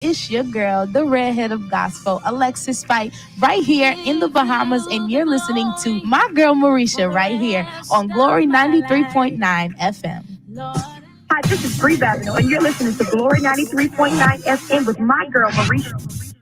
It's your girl, the redhead of gospel, Alexis Fight, right here in the Bahamas, and you're listening to my girl Marisha right here on Glory 93.9 FM. Hi, this is Bree Babineau, and you're listening to Glory 93.9 FM with my girl, Marisha.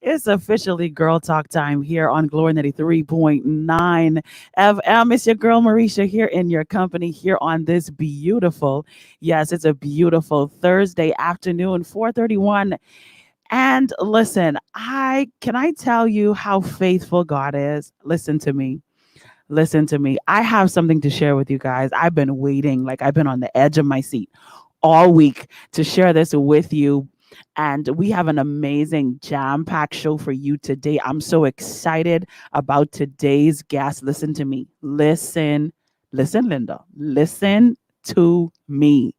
It's officially girl talk time here on Glory 93.9 FM. It's your girl Marisha here in your company here on this beautiful, yes, it's a beautiful Thursday afternoon, 4:31. And listen, I tell you how faithful God is. Listen to me. Listen to me. I have something to share with you guys. I've been waiting, like I've been on the edge of my seat all week to share this with you. And we have an amazing jam packed show for you today. I'm so excited about today's guest. Listen to me. Listen, Linda. Listen to me.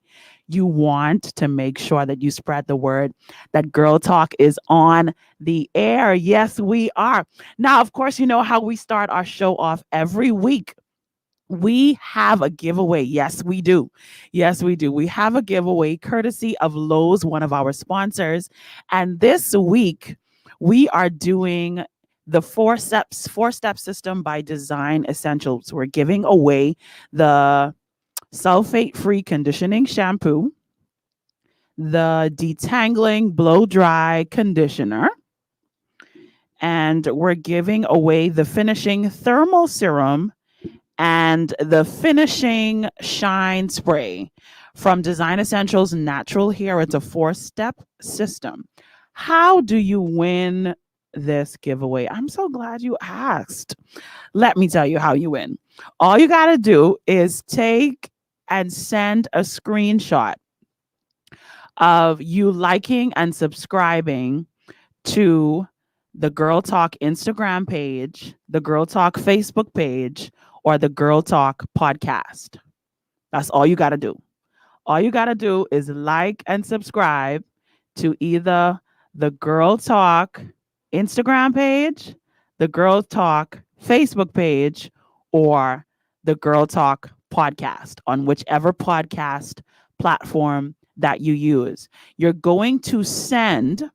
You want to make sure that you spread the word that Girl Talk is on the air. Yes, we are. Now, of course, you know how we start our show off every week. We have a giveaway. Yes, we do. Yes, we do. We have a giveaway courtesy of Lowe's, one of our sponsors. And this week, we are doing the four step system by Design Essentials. We're giving away the sulfate free conditioning shampoo, the detangling blow dry conditioner, and we're giving away the finishing thermal serum and the finishing shine spray from Design Essentials Natural Hair. It's a four-step system. How do you win this giveaway? I'm so glad you asked. Let me tell you how you win. All you got to do is take and send a screenshot of you liking and subscribing to the Girl Talk Instagram page, the Girl Talk Facebook page, or the Girl Talk podcast. That's all you got to do. All you got to do is like and subscribe to either the Girl Talk Instagram page, the Girl Talk Facebook page, or the Girl Talk podcast on whichever podcast platform that you use. You're going to send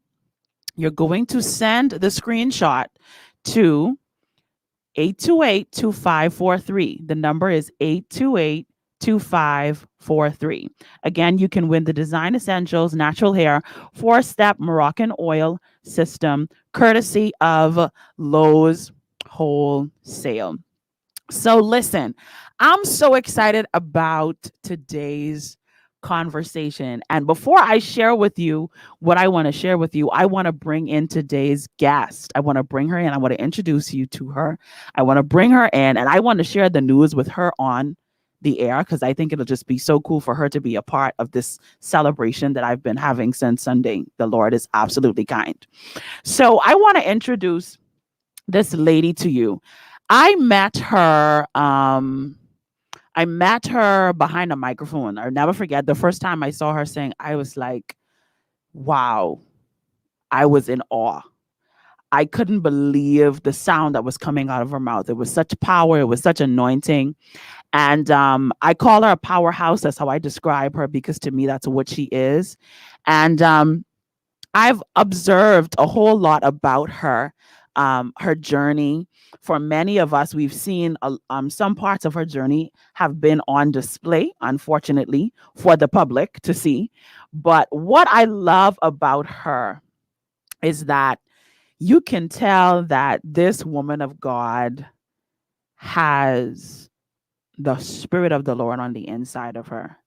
the screenshot to 828-2543. The number is 828-2543. Again, you can win the Design Essentials Natural Hair 4-step Moroccan oil system courtesy of Lowe's Wholesale. So listen, I'm so excited about today's conversation. And before I share with you what I want to share with you, I want to bring in today's guest. I want to bring her in. I want to introduce you to her. I want to bring her in and I want to share the news with her on the air because I think it'll just be so cool for her to be a part of this celebration that I've been having since Sunday. The Lord is absolutely kind. So I want to introduce this lady to you. I met her. I met her behind a microphone. I'll never forget the first time I saw her sing. I was like, wow. I was in awe. I couldn't believe the sound that was coming out of her mouth. It was such power. It was such anointing. And I call her a powerhouse. That's how I describe her because to me, that's what she is. And I've observed a whole lot about her journey. For many of us, we've seen some parts of her journey have been on display, unfortunately, for the public to see. But what I love about her is that you can tell that this woman of God has the Spirit of the Lord on the inside of her.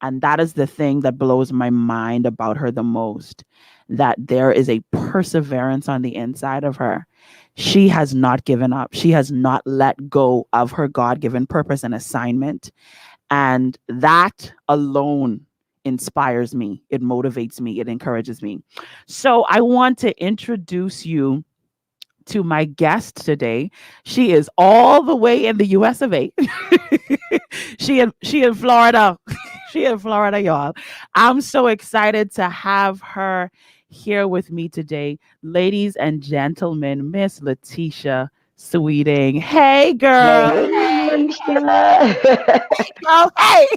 And that is the thing that blows my mind about her the most, that there is a perseverance on the inside of her. She has not given up. She has not let go of her God given purpose and assignment. And that alone inspires me. It motivates me. It encourages me. So I want to introduce you to my guest today. She is all the way in the US of A. she in Florida. She in Florida, y'all. I'm so excited to have her here with me today. Ladies and gentlemen, Miss Latisha Sweeting. Hey girl. Hey, Hey. Marisha. Girl, hey.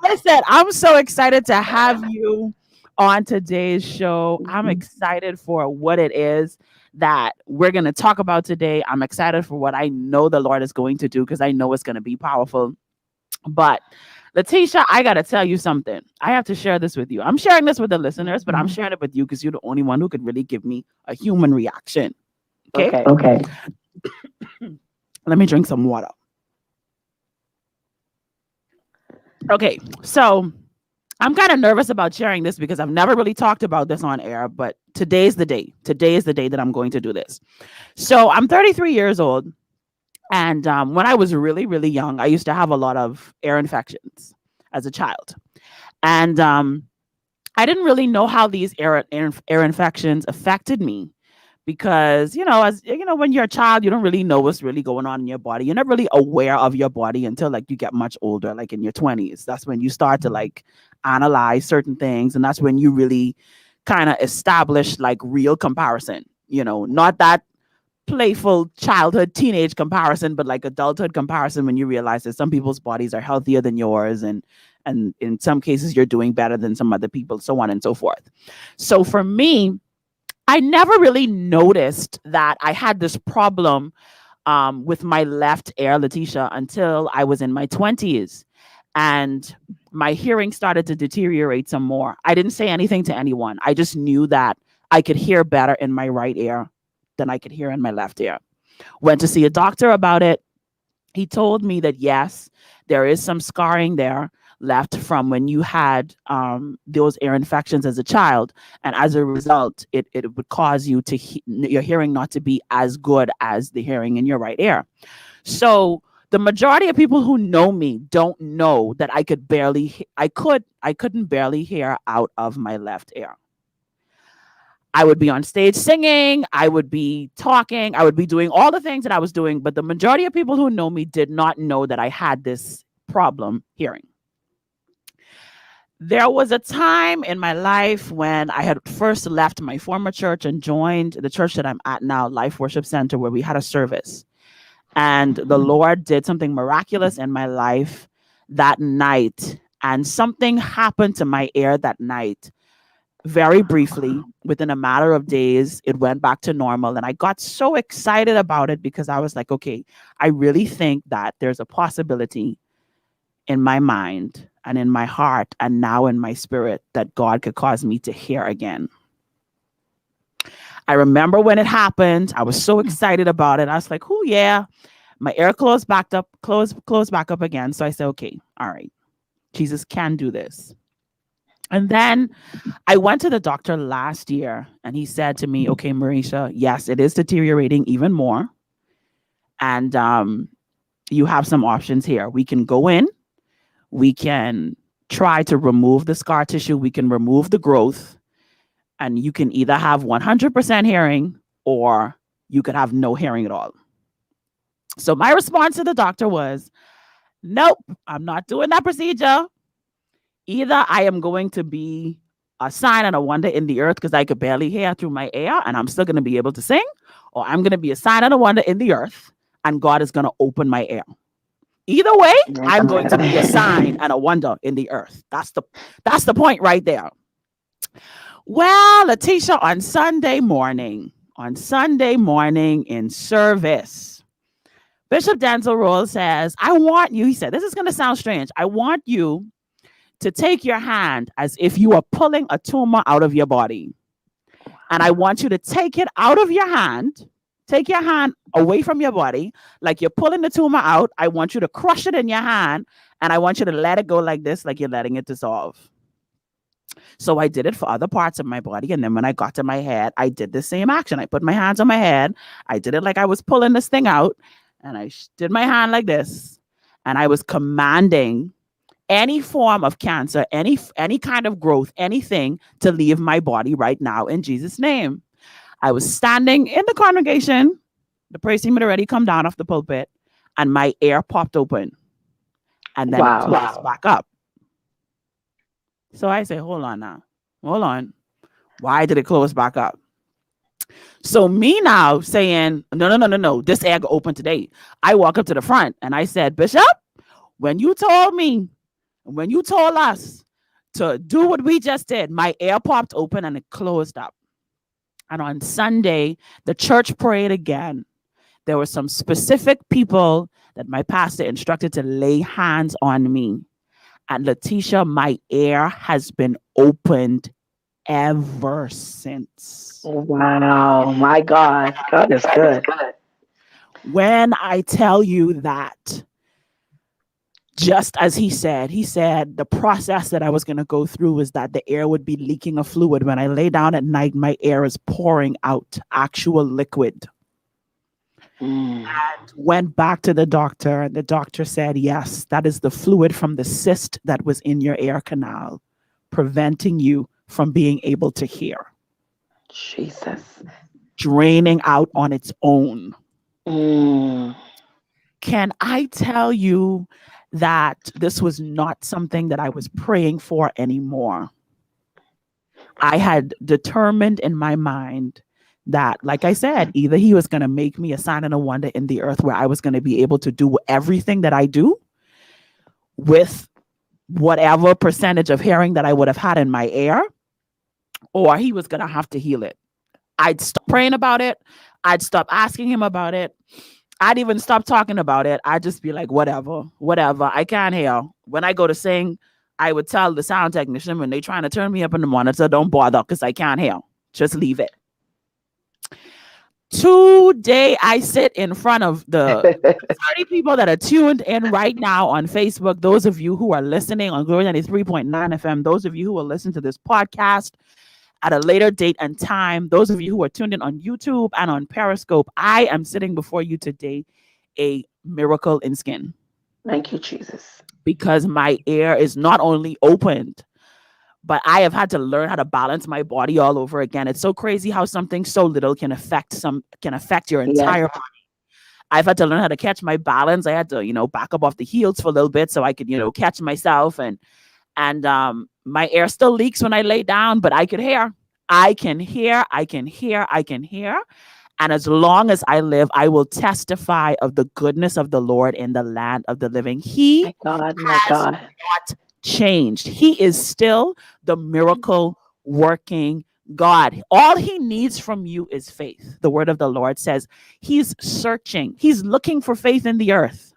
Listen, I'm so excited to have you on today's show. I'm Mhm. excited for what it is that we're going to talk about today. I'm excited for what I know the Lord is going to do because I know it's going to be powerful. But Latisha, I got to tell you something. I have to share this with you. I'm sharing this with the listeners, but I'm sharing it with you because you're the only one who could really give me a human reaction. Okay? Okay. Okay. Let me drink some water. Okay. So I'm kind of nervous about sharing this because I've never really talked about this on air, but today's the day. Today is the day that I'm going to do this. So I'm 33 years old. And when I was really, really young, I used to have a lot of ear infections as a child. And I didn't really know how these ear infections affected me because, as you know, when you're a child, you don't really know what's really going on in your body. You're not really aware of your body until like you get much older, like in your 20s. That's when you start to like analyze certain things. And that's when you really kind of establish like real comparison, not that playful childhood teenage comparison, but like adulthood comparison, when you realize that some people's bodies are healthier than yours, and in some cases you're doing better than some other people, so on and so forth. So for me, I never really noticed that I had this problem with my left ear, Latisha, until I was in my 20s. And my hearing started to deteriorate some more. I didn't say anything to anyone. I just knew that I could hear better in my right ear than I could hear in my left ear. Went to see a doctor about it. He told me that yes, there is some scarring there left from when you had those ear infections as a child, and as a result, it would cause you to your hearing not to be as good as the hearing in your right ear. So the majority of people who know me don't know that I couldn't barely hear out of my left ear. I would be on stage singing, I would be talking, I would be doing all the things that I was doing, but the majority of people who know me did not know that I had this problem hearing. There was a time in my life when I had first left my former church and joined the church that I'm at now, Life Worship Center, where we had a service. And the Lord did something miraculous in my life that night. And something happened to my ear that night. Very briefly, within a matter of days, it went back to normal. And I got so excited about it because I was like, okay, I really think that there's a possibility in my mind and in my heart and now in my spirit that God could cause me to hear again. I remember when it happened, I was so excited about it. I was like, oh yeah, my ear closed back up again. So I said, okay, all right, Jesus can do this. And then I went to the doctor last year and he said to me, okay, Marisha, yes, it is deteriorating even more. And you have some options here. We can go in, we can try to remove the scar tissue, we can remove the growth, and you can either have 100% hearing or you could have no hearing at all. So my response to the doctor was, nope, I'm not doing that procedure. Either I am going to be a sign and a wonder in the earth because I could barely hear through my ear and I'm still going to be able to sing, or I'm going to be a sign and a wonder in the earth and God is going to open my ear. Either way, I'm going to be a sign and a wonder in the earth. That's the point right there. Well, Latisha, on Sunday morning in service, Bishop Denzel Roll says, I want you, he said, this is going to sound strange. I want you to take your hand as if you are pulling a tumor out of your body. And I want you to take it out of your hand, Take your hand away from your body, like you're pulling the tumor out. I want you to crush it in your hand, and I want you to let it go like this, like you're letting it dissolve. So I did it for other parts of my body. And then when I got to my head, I did the same action. I put my hands on my head. I did it like I was pulling this thing out. And I did my hand like this. And I was commanding any form of cancer, any kind of growth, anything to leave my body right now in Jesus' name. I was standing in the congregation. The praise team had already come down off the pulpit, and my ear popped open, and then it closed back up. So I say, hold on now. Hold on. Why did it close back up? So me now saying, no. This egg open today. I walk up to the front and I said, Bishop, when you told us to do what we just did, my ear popped open and it closed up. And on Sunday, the church prayed again. There were some specific people that my pastor instructed to lay hands on me. And Latisha, my ear has been opened ever since. Wow, my God. God is good. When I tell you that, just as he said the process that I was going to go through was that the air would be leaking a fluid. When I lay down at night, my air is pouring out actual liquid. And went back to the doctor, and the doctor said, yes, that is the fluid from the cyst that was in your ear canal, preventing you from being able to hear. Jesus. Draining out on its own. Can I tell you that this was not something that I was praying for anymore? I had determined in my mind that, like I said, either he was going to make me a sign and a wonder in the earth where I was going to be able to do everything that I do with whatever percentage of hearing that I would have had in my ear, or he was going to have to heal it. I'd stop praying about it. I'd stop asking him about it. I'd even stop talking about it. I'd just be like, whatever. I can't hear. When I go to sing, I would tell the sound technician when they're trying to turn me up in the monitor, don't bother because I can't hear. Just leave it. Today, I sit in front of the 30 people that are tuned in right now on Facebook. Those of you who are listening on Glory 93.9 FM, those of you who will listen to this podcast at a later date and time, those of you who are tuned in on YouTube and on Periscope, I am sitting before you today, a miracle in skin. Thank you, Jesus. Because my ear is not only opened, but I have had to learn how to balance my body all over again. It's so crazy how something so little can affect your entire body. I've had to learn how to catch my balance. I had to, back up off the heels for a little bit so I could, catch myself. And my air still leaks when I lay down, but I could hear. I can hear. And as long as I live, I will testify of the goodness of the Lord in the land of the living. He my has God. not changed. He is still the miracle working God. All he needs from you is faith. The word of the Lord says he's searching. He's looking for faith in the earth.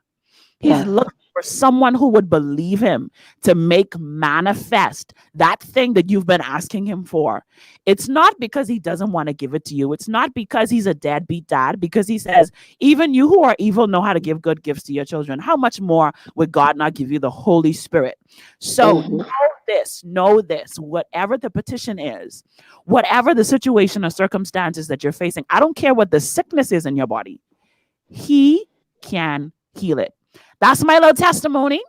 He's looking for someone who would believe him to make manifest that thing that you've been asking him for. It's not because he doesn't want to give it to you. It's not because he's a deadbeat dad, because he says, even you who are evil know how to give good gifts to your children. How much more would God not give you the Holy Spirit? So know this, whatever the petition is, whatever the situation or circumstances that you're facing, I don't care what the sickness is in your body, he can heal it. That's my little testimony.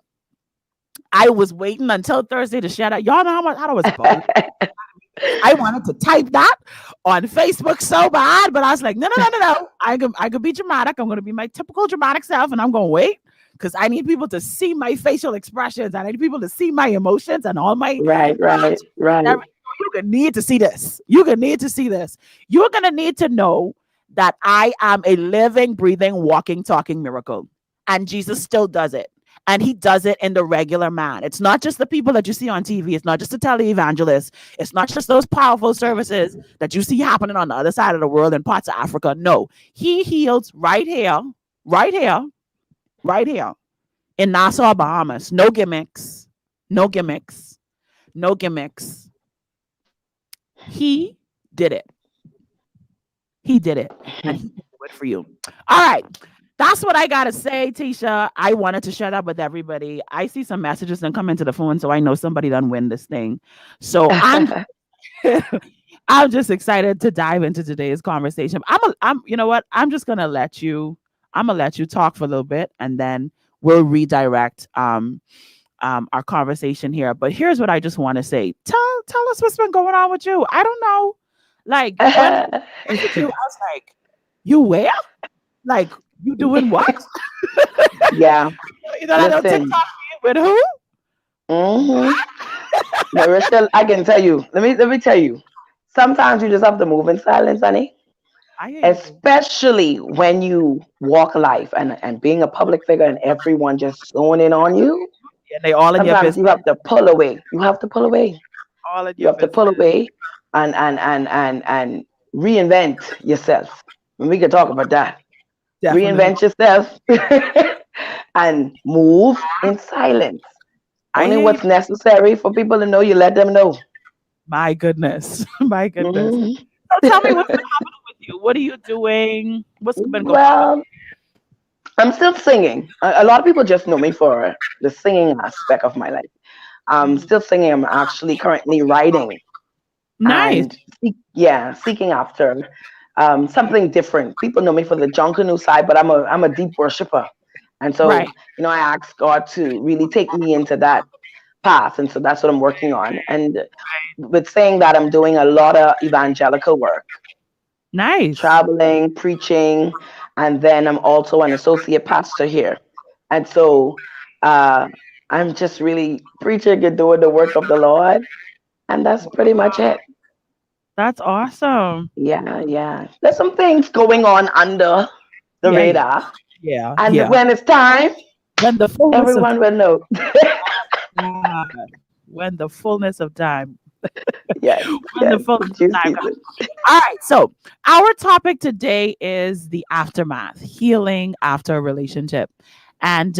I was waiting until Thursday to share that. Y'all know how much I was bummed. I wanted to type that on Facebook so bad, but I was like, no. I could be dramatic. I'm going to be my typical dramatic self, and I'm going to wait because I need people to see my facial expressions. I need people to see my emotions and all my right. You're going to need to see this. You're going to need to know that I am a living, breathing, walking, talking miracle. And Jesus still does it. And he does it in the regular man. It's not just the people that you see on TV. It's not just the televangelists. It's not just those powerful services that you see happening on the other side of the world in parts of Africa. No, he heals right here in Nassau, Bahamas. No gimmicks. He did it. And he did it Good for you. All right. That's what I gotta say, Tisha. I wanted to share that with everybody. I see some messages that come into the phone, so I know somebody done win this thing. So I'm I'm just excited to dive into today's conversation. You know what? I'm gonna let you talk for a little bit, and then we'll redirect our conversation here. But here's what I just want to say. Tell us what's been going on with you. I don't know. Like when I with you, I was like, you where? Like you doing what? Yeah. You know that on Listen. TikTok with who? hmm Marissa, I can tell you. Let me tell you. Sometimes you just have to move in silence, honey. I hear you, boo. Especially when you walk life and being a public figure and everyone just zoning in on you. Yeah, they all in your Sometimes you business. have to pull away. You have to pull away. All in You your have to pull business. away and reinvent yourself. And we can talk about that. Definitely. Reinvent yourself and move in silence. I Only hear you. what's necessary for people to know, you let them know. My goodness. My goodness. hmm So tell me what's been happening with you. What are you doing? What's been going on with Well, I'm still singing. A lot of people just know me for the singing aspect of my life. I'm you? still singing. I'm actually currently writing Nice. and seeking after something different. People know me for the Junkanoo side, but I'm a deep worshiper, and Right. so I ask God to really take me into that path, and so that's what I'm working on. And with saying that, I'm doing a lot of evangelical work, Nice. traveling, preaching, and then I'm also an associate pastor here. And so uh, I'm just really preaching and doing the work of the Lord. And that's pretty much it. That's awesome. Yeah, yeah. There's some things going on under the Yeah, yeah, radar. yeah, And yeah. when it's time, When the fullness of everyone will know. time, when the fullness of time, Yes, when the yes. fullness of Due time season. comes. All right. So our topic today is the aftermath, healing after a relationship. And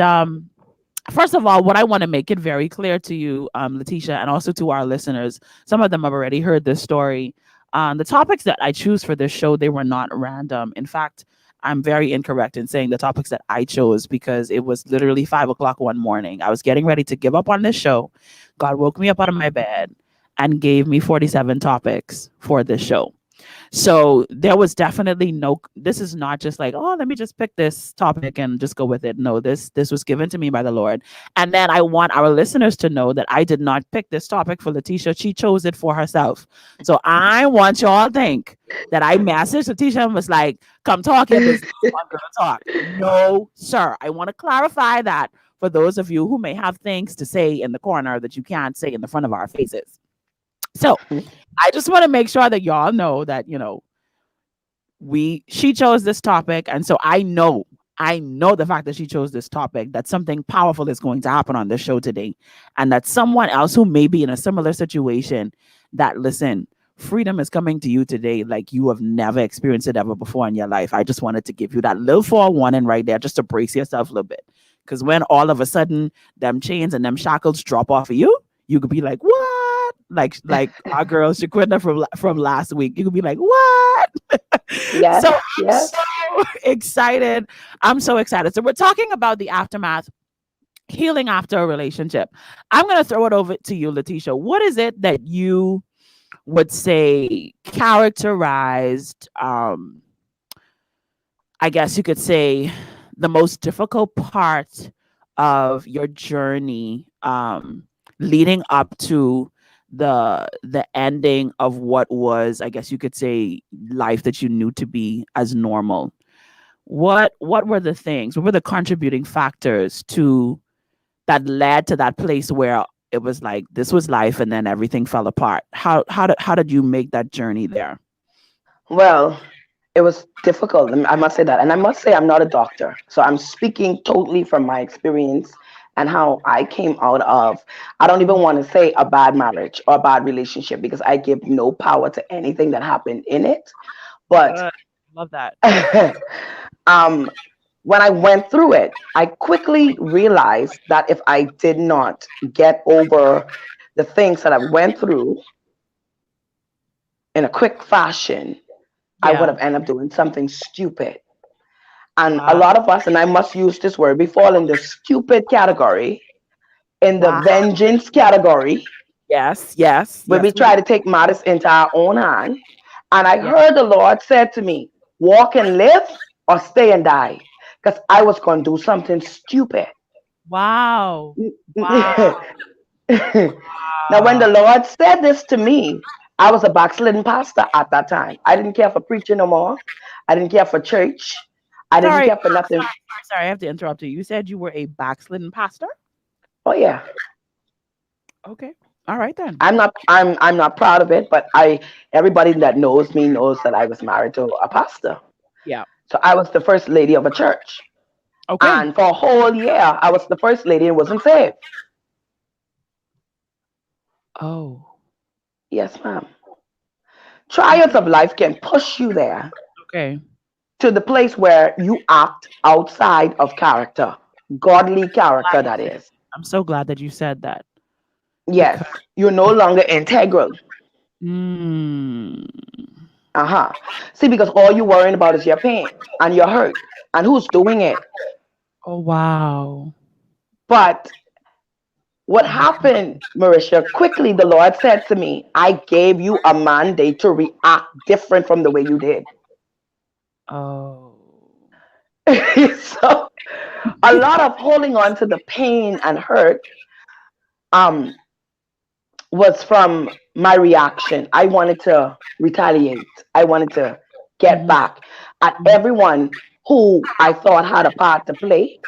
first of all, what I want to make it very clear to you, Latisha, and also to our listeners, some of them have already heard this story. The topics that I choose for this show, they were not random. In fact, I'm very incorrect in saying the topics that I chose because it was literally 5 o'clock one morning. I was getting ready to give up on this show. God woke me up out of my bed and gave me 47 topics for this show. So there was definitely no, this is not just like, oh, let me just pick this topic and just go with it. No, this was given to me by the Lord. And then I want our listeners to know that I did not pick this topic for Latisha. She chose it for herself. So I want y'all to think that I messaged Latisha and was like, come talk your business on Girl Talk. No, sir. I want to clarify that for those of you who may have things to say in the corner that you can't say in the front of our faces. So I just want to make sure that y'all know that, we she chose this topic, and so I know the fact that she chose this topic, that something powerful is going to happen on this show today, and that someone else who may be in a similar situation, that listen, freedom is coming to you today like you have never experienced it ever before in your life. I just wanted to give you that little forewarning right there, just to brace yourself a little bit, because when all of a sudden them chains and them shackles drop off of you, you could be like, what? Like our girl Shaquita from last week. You could be like, what? So Yes, I'm yes. so excited. I'm so excited. So we're talking about the aftermath, healing after a relationship. I'm going to throw it over to you, Latisha. What is it that you would say characterized, I guess you could say, the most difficult part of your journey, leading up to the ending of what was, I guess you could say, life that you knew to be as normal? What were the things? What were the contributing factors to that led to that place where it was like this was life and then everything fell apart? How did you make that journey there? Well, it was difficult. I must say that. And I must say, I'm not a doctor. So I'm speaking totally from my experience and how I came out of, I don't even want to say a bad marriage or a bad relationship because I give no power to anything that happened in it. But Good. Love that. um, when I went through it, I quickly realized that if I did not get over the things that I went through in a quick fashion, I would Yeah. have ended up doing something stupid. And a Wow. lot of us, and I must use this word, we fall in the stupid category, in the Wow. vengeance category, Yes, yes, where we yes, we do. try to take matters into our own hand. And I Yeah. heard the Lord said to me, walk and live or stay and die. Because I was going to do something stupid. Wow. Wow. Now, when the Lord said this to me, I was a backslidden pastor at that time. I didn't care for preaching no more. I didn't care for church. I didn't Sorry, care for nothing. sorry, I have to interrupt you. You said you were a backslidden pastor? Oh yeah. Okay. All right then. I'm not proud of it, but I everybody that knows me knows that I was married to a pastor. Yeah. So I was the first lady of a church. Okay. And for a whole year I was the first lady and wasn't saved. Oh. Yes, ma'am. Trials Okay. of life can push you there Okay. to the place where you act outside of character. Godly character, that is. I'm so glad that you said that Yes. because You're no longer integral. mm, Uh-huh. See, because all you're worrying about is your pain and your hurt and who's doing it. oh wow. But what happened, Marisha, quickly the Lord said to me, I gave you a mandate to react different from the way you did. Oh. So a lot of holding on to the pain and hurt um was from my reaction. I wanted to retaliate. I wanted to get Mhm, back at mhm. everyone who I thought had a part to play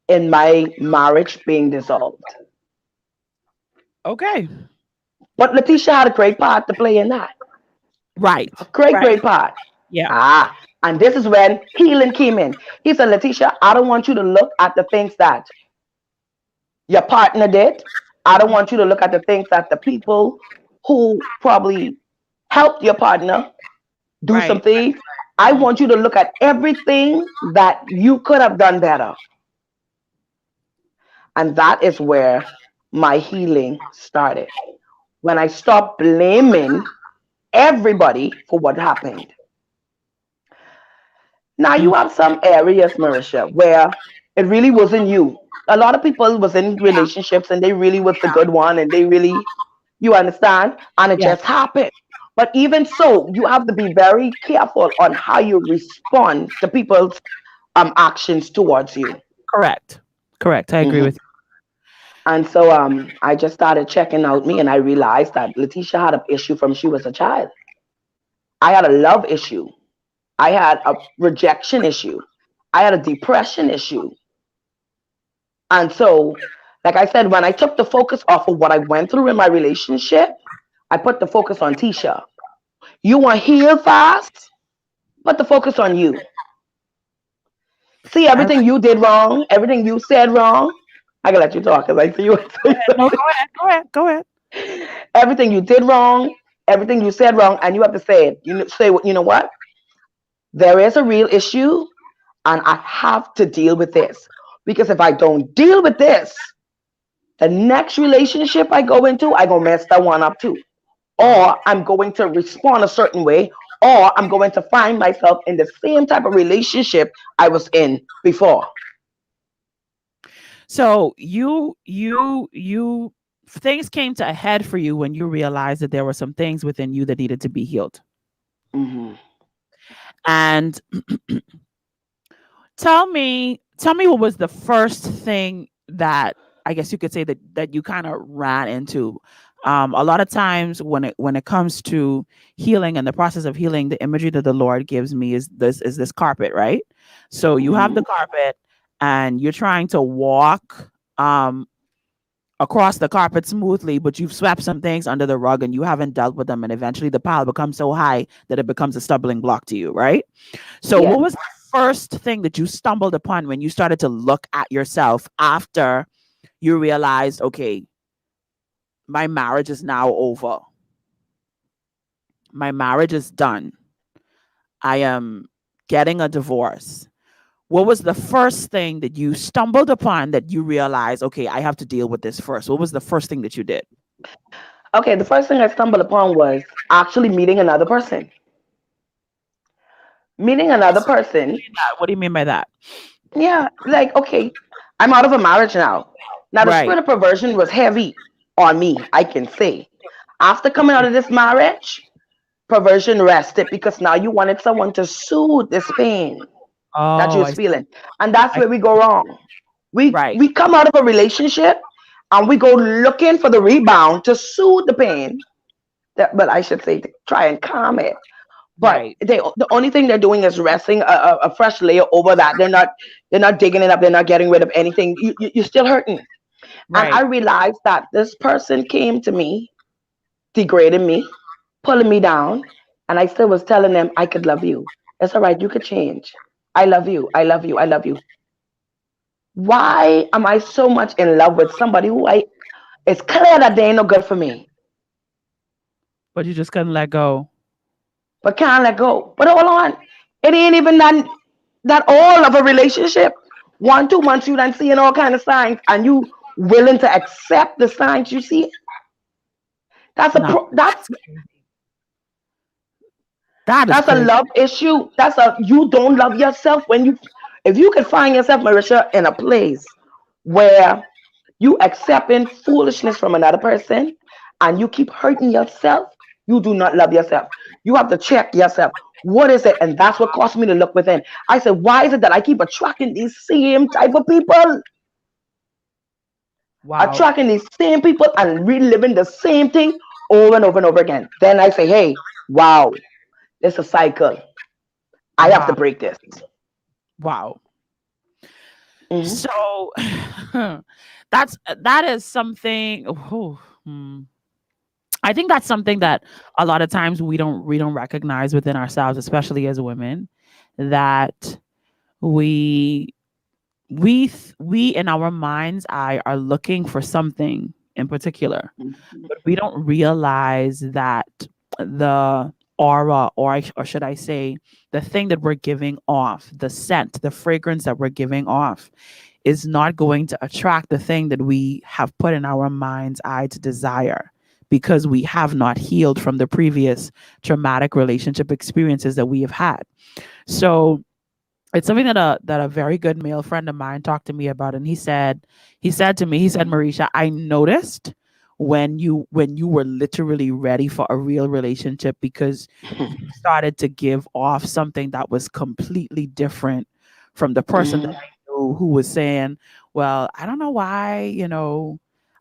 in my marriage being dissolved. Okay. But Latisha had a great part to play in that. Right. A great, Right. great part. Yeah. Ah, and this is when healing came in. He said, Latisha, I don't want you to look at the things that your partner did. I don't want you to look at the things that the people who probably helped your partner do some Right. things. I Mhm. want you to look at everything that you could have done better. And that is where my healing started. When I stopped blaming everybody for what happened. Now Mm. you have some areas, Marisha, where it really wasn't you. A lot of people was in relationships and they really was the good one and they really, you understand, and it Yeah. just happened. But even so, you have to be very careful on how you respond to people's actions towards you. Correct. Correct. I agree with Hmm. And so I just started checking out me and I realized that Letitia had an issue from she was a child. I had a love issue. I had a rejection issue. I had a depression issue. And so, like I said, when I took the focus off of what I went through in my relationship, I put the focus on Tisha. You want to heal fast? Put the focus on you. See you. everything you did wrong, everything you said wrong. I can let you talk because I see you say No, something. go ahead. Go ahead. Go ahead. Everything you did wrong, everything you said wrong, and you have to say it. You know, say, you know what? There is a real issue, and I have to deal with this. Because if I don't deal with this, the next relationship I go into, I gonna mess that one up too. Or I'm going to respond a certain way, or I'm going to find myself in the same type of relationship I was in before. So you things came to a head for you when you realized that there were some things within you that needed to be healed. Hmm. And tell me what was the first thing that I guess you could say that you kind of ran into. A lot of times when it comes to healing and the process of healing, the imagery that the Lord gives me is this carpet, right? So you have the Hmm. carpet and you're trying to walk um across the carpet smoothly, but you've swept some things under the rug and you haven't dealt with them, and eventually the pile becomes so high that it becomes a stumbling block to you, right? So, what Yes. was the first thing that you stumbled upon when you started to look at yourself after you realized, okay, my marriage is now over, my marriage is done, I am getting a divorce? What was the first thing that you stumbled upon that you realized, okay, I have to deal with this first? What was the first thing that you did? Okay, the first thing I stumbled upon was actually meeting another person. Meeting another person. What do you mean by that? Yeah, like, okay, I'm out of a marriage now. Now, the Right. spirit of perversion was heavy on me, I can say. After coming out of this marriage, perversion rested because now you wanted someone to soothe this pain that Oh, you're I see. feeling. And that's I where we go wrong. right. We come out of a relationship and we go looking for the rebound to soothe the pain. But I should say to try and calm it. But Right. the only thing they're doing is resting a fresh layer over that. They're not digging it up. They're not getting rid of anything. You're still hurting. And I Right. realized that this person came to me, degrading me, pulling me down, and I still was telling them I could love you. It's all right. You could change. I love you. I love you. I love you. Why am I so much in love with somebody who I? It's clear that they ain't no good for me, But you just couldn't let go. but can't let go. But hold on, it ain't even that all of a relationship. 1 2 months you done seeing all kind of signs, and you willing to accept the signs you see. No, That's that is that's a crazy. love issue. That's a you don't love yourself when you. If you can find yourself, Marisha, in a place where you accepting foolishness from another person and you keep hurting yourself, you do not love yourself. You have to check yourself. What is it? And that's what caused me to look within. I said, why is it that I keep attracting these same type of people? Wow. Attracting these same people and reliving the same thing over and over and over again. Then I say, hey, wow, it's a cycle. I have to Wow. break this. Wow. Hmm. So that is something. Oh, I think that's something that a lot of times we don't recognize within ourselves, especially as women, that we we in our mind's eye are looking for something in particular, but we don't realize that the aura, or should I say, the thing that we're giving off, the scent, the fragrance that we're giving off, is not going to attract the thing that we have put in our mind's eye to desire, because we have not healed from the previous traumatic relationship experiences that we have had. So it's something that a very good male friend of mine talked to me about, and he said to me, he said, Marisha, I noticed when you were literally ready for a real relationship, because you started to give off something that was completely different from the person that Hmm. I knew, who was saying, well, I don't know why,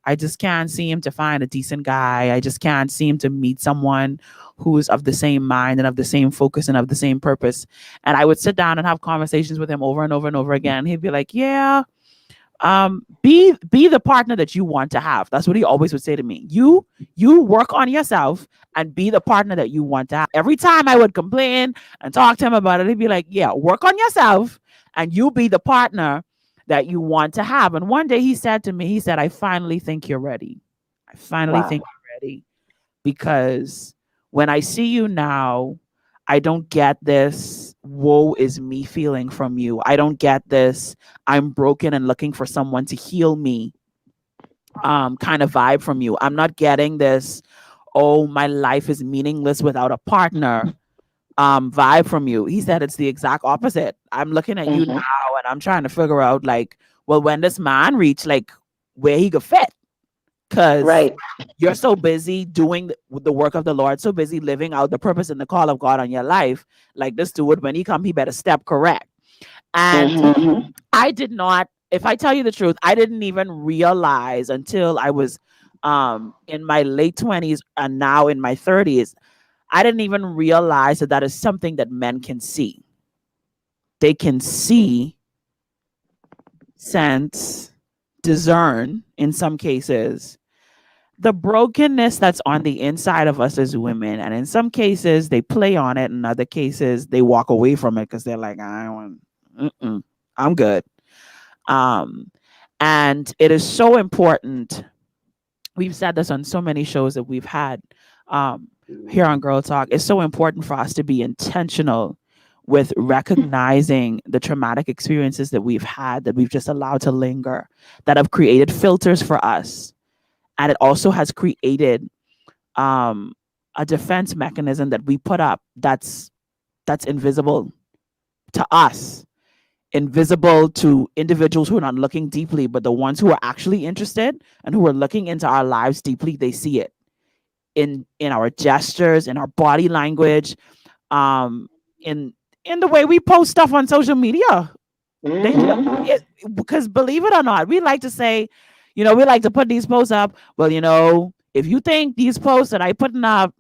I just can't seem to find a decent guy. I just can't seem to meet someone who's of the same mind and of the same focus and of the same purpose. And I would sit down and have conversations with him over and over and over again. He'd be like, yeah, be the partner that you want to have. That's what he always would say to me. You work on yourself and be the partner that you want to have. Every time I would complain and talk to him about it, he'd be like, yeah, work on yourself and you be the partner that you want to have. And one day he said to me, he said, I finally think you're ready. I finally think Wow. you're ready, because when I see you now, I don't get this woe is me feeling from you. I don't get this I'm broken and looking for someone to heal me kind of vibe from you. I'm not getting this, oh, my life is meaningless without a partner vibe from you. He said it's the exact opposite. I'm looking at you now Hmm. and I'm trying to figure out, like, well, when this man reach like where he could fit, because Right. you're so busy doing the work of the Lord, so busy living out the purpose and the call of God on your life. Like this dude, when he come, he better step correct. And Hmm. I did not, if I tell you the truth, I didn't even realize until I was in my late 20s and now in my 30s. I didn't even realize that that is something that men can see. They can see, sense, discern in some cases the brokenness that's on the inside of us as women. And in some cases, they play on it. In other cases, they walk away from it because they're like, I don't want, I'm good. Um, and it is so important. We've said this on so many shows that we've had um, here on Girl Talk. It's so important for us to be intentional with recognizing the traumatic experiences that we've had, that we've just allowed to linger, that have created filters for us. And it also has created um, a defense mechanism that we put up that's invisible. to us, invisible to individuals who are not looking deeply, but the ones who are actually interested and who are looking into our lives deeply, they see it in our gestures, in our body language, um, in the way we post stuff on social media. They Mm-hmm. it, because believe it or not, we like to say, we like to put these posts up. Well, if you think these posts that I putting up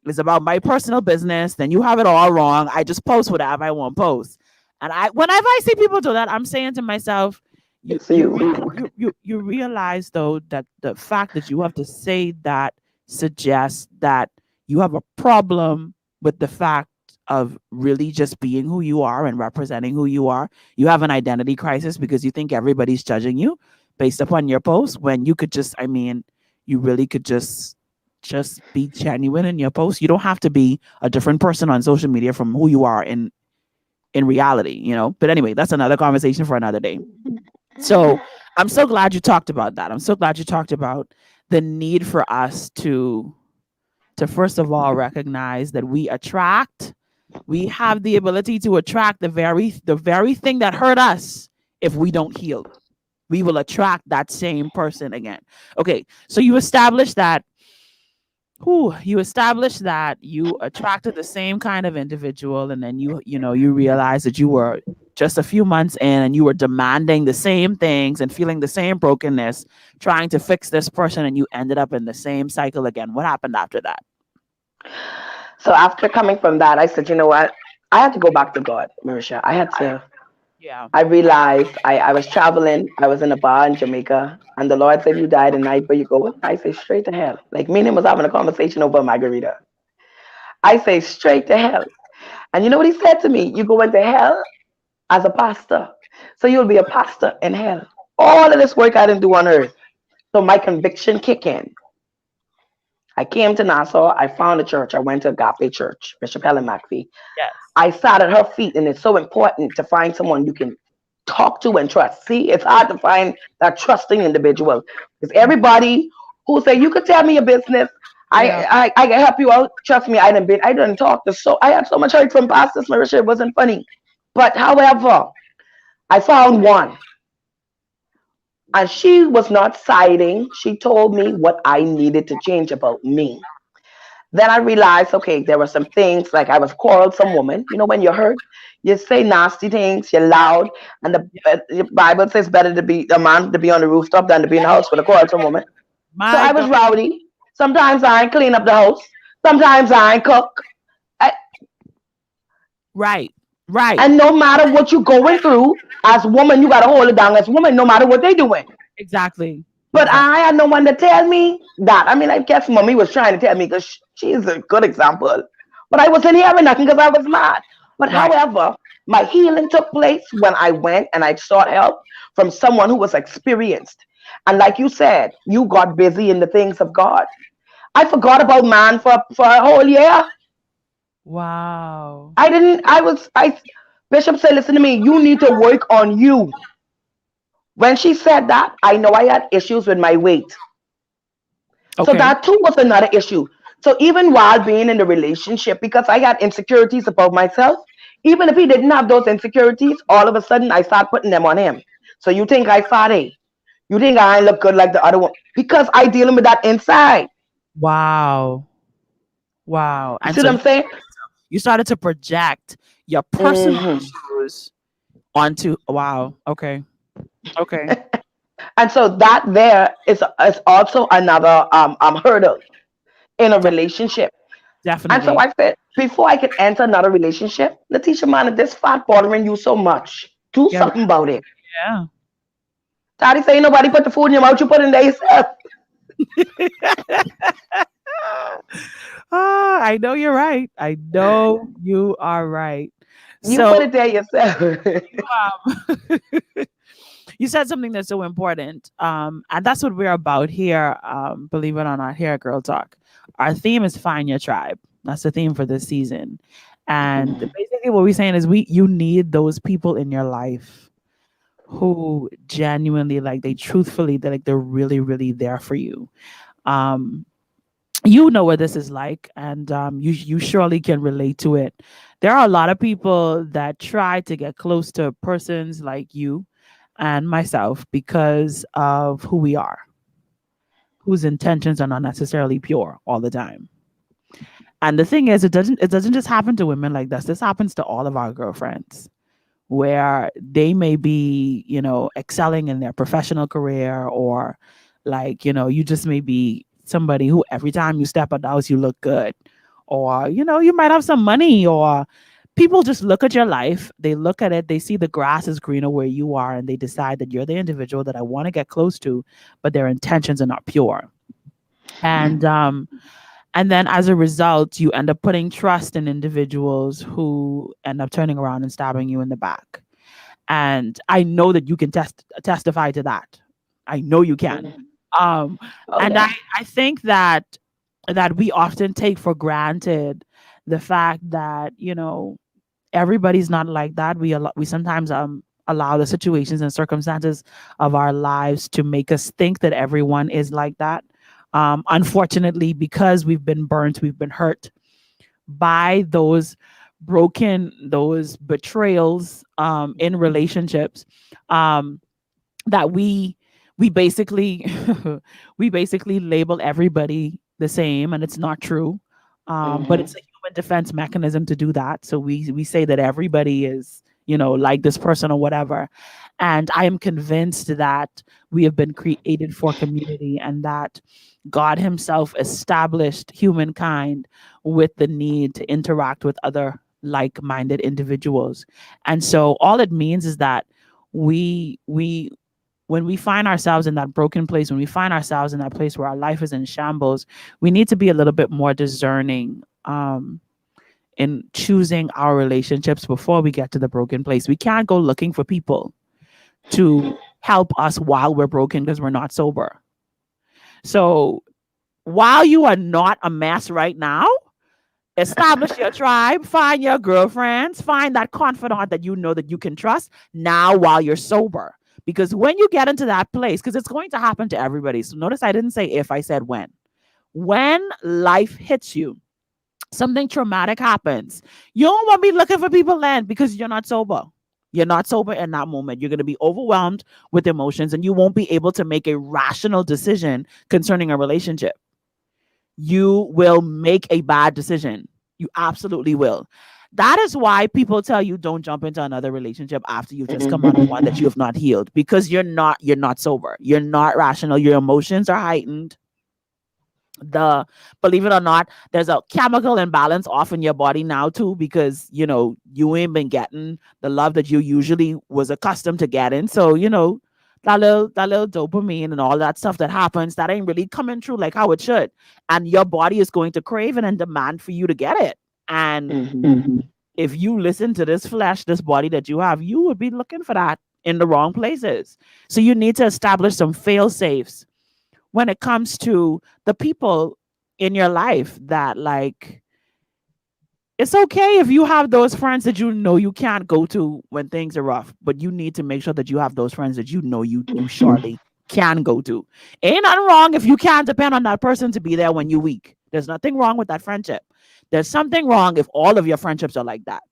is about my personal business, then you have it all wrong. I just post whatever I want to post. And whenever I see people do that, I'm saying to myself, you It's you you. re- you realize though that the fact that you have to say that suggests that you have a problem with the fact of really just being who you are and representing who you are. You have an identity crisis because you think everybody's judging you based upon your post when you could just, I mean, you really could just be genuine in your post. You don't have to be a different person on social media from who you are in reality. But anyway, that's another conversation for another day. So I'm so glad you talked about that. I'm so glad you talked about the need for us to first of all recognize that we have the ability to attract the very thing that hurt us. If we don't heal, we will attract that same person again. Okay, so you established that you attracted the same kind of individual, and then you realized that you were just a few months in and you were demanding the same things and feeling the same brokenness, trying to fix this person, and you ended up in the same cycle again. What happened after that? So after coming from that, I said, you know what? I had to go back to God, Marisha. I had to. Yeah. I realized I was traveling. I was in a bar in Jamaica, and the Lord said, "You die tonight, where you go?" I say, "Straight to hell." Like me and him was having a conversation over a margarita. I say, "Straight to hell." And you know what he said to me? "You go into hell as a pastor, so you'll be a pastor in hell." All of this work I didn't do on earth. So my conviction kick in. I came to Nassau. I found a church. I went to Agape Church, Bishop Helen McPhee. Yes. I sat at her feet, and it's so important to find someone you can talk to and trust. See, it's hard to find that trusting individual because everybody who say you could tell me your business, Yeah. I can help you out. Trust me, I didn't talk to so I had so much hurt from pastors, Marisha. It wasn't funny, but however, I found one, and she was not siding. She told me what I needed to change about me. Then I realized, okay, there were some things like I was quarrelsome woman. You know, when you're hurt, you say nasty things, you're loud, and the Bible says better to be a man to be on the rooftop than to be in the house with a quarrelsome woman. So My I was God. rowdy. Sometimes I ain't clean up the house. Sometimes I ain't cook. I, Right. Right. and no matter what you're going through, as a woman, you gotta hold it down as a woman, no matter what they doing. Exactly. But Exactly. I had no one to tell me that. I mean, I guess mommy was trying to tell me because she's a good example. But I wasn't hearing nothing because I was mad. But Right. however, my healing took place when I went and I sought help from someone who was experienced. And like you said, you got busy in the things of God. I forgot about man for a whole year. Wow. I didn't, I, Bishop said, listen to me, you need to work on you. When she said that, I know I had issues with my weight. So Okay. that too was another issue. So even while being in the relationship, because I had insecurities about myself, even if he didn't have those insecurities, all of a sudden I start putting them on him. So you think I fatty? You think I look good like the other one? Because I dealing with that inside. Wow. Wow. You And see so what I'm saying? you started to project your personal Hmm. issues onto, wow. Okay. Okay. And so that there is also another hurdle in a De- relationship. And so definitely. I said, before I could enter another relationship, Latisha, man, if this fat bothering you so much, do Get something about it. yeah. Daddy say ain't nobody put the food in your mouth, you put it in there yourself. Ah, I know you're right. I know you are right. You put So it there yourself. um, you said something that's so important. And that's what we're about here. Believe it or not, here at Girl Talk. Our theme is find your tribe. That's the theme for this season. And basically what we're saying is you need those people in your life who genuinely, like, they truthfully, they're really, really there for you. Um You know what this is like, and you surely can relate to it. There are a lot of people that try to get close to persons like you and myself because of who we are, whose intentions are not necessarily pure all the time. And the thing is, it doesn't just happen to women like this. This happens to all of our girlfriends, where they may be, excelling in their professional career, or like, you just may be somebody who every time you step out the house, you look good. Or, you might have some money, or people just look at your life, they look at it, they see the grass is greener where you are, and they decide that you're the individual that I want to get close to, but their intentions are not pure. And then as a result, you end up putting trust in individuals who end up turning around and stabbing you in the back. And I know that you can testify to that. I know you can. Mhm. Um, Oh and yeah. I think that we often take for granted the fact that everybody's not like that. We sometimes allow the situations and circumstances of our lives to make us think that everyone is like that. Unfortunately, because we've been burnt, we've been hurt by those betrayals in relationships, um, that we basically we basically label everybody the same, and it's not true. But Hmm. it's a human defense mechanism to do that. So we say that everybody is, like this person or whatever. And I am convinced that we have been created for community, and that God Himself established humankind with the need to interact with other like-minded individuals. And so all it means is that we when we find ourselves in that broken place, when we find ourselves in that place where our life is in shambles, we need to be a little bit more discerning, in choosing our relationships before we get to the broken place. We can't go looking for people to help us while we're broken because we're not sober. So while you are not a mess right now, establish your tribe, find your girlfriends, find that confidant that you know that you can trust now while you're sober. Because when you get into that place, because it's going to happen to everybody. So notice I didn't say if, I said when. When life hits you, something traumatic happens, you don't want to be looking for people then, because you're not sober. You're not sober in that moment. You're going to be overwhelmed with emotions, and you won't be able to make a rational decision concerning a relationship. You will make a bad decision. You absolutely will. That is why people tell you don't jump into another relationship after you've just come out of one that you have not healed, because you're not sober. You're not rational. Your emotions are heightened. The Believe it or not, there's a chemical imbalance off in your body now too, because you ain't been getting the love that you usually was accustomed to getting. So that little dopamine and all that stuff that happens, that ain't really coming through like how it should, and your body is going to crave it and demand for you to get it. And Hmm. if you listen to this flesh, this body that you have, you would be looking for that in the wrong places. So you need to establish some fail safes when it comes to the people in your life, that like, it's okay if you have those friends that you know you can't go to when things are rough, but you need to make sure that you have those friends that you surely can go to. Ain't nothing wrong if you can't depend on that person to be there when you're weak. There's nothing wrong with that friendship. There's something wrong if all of your friendships are like that.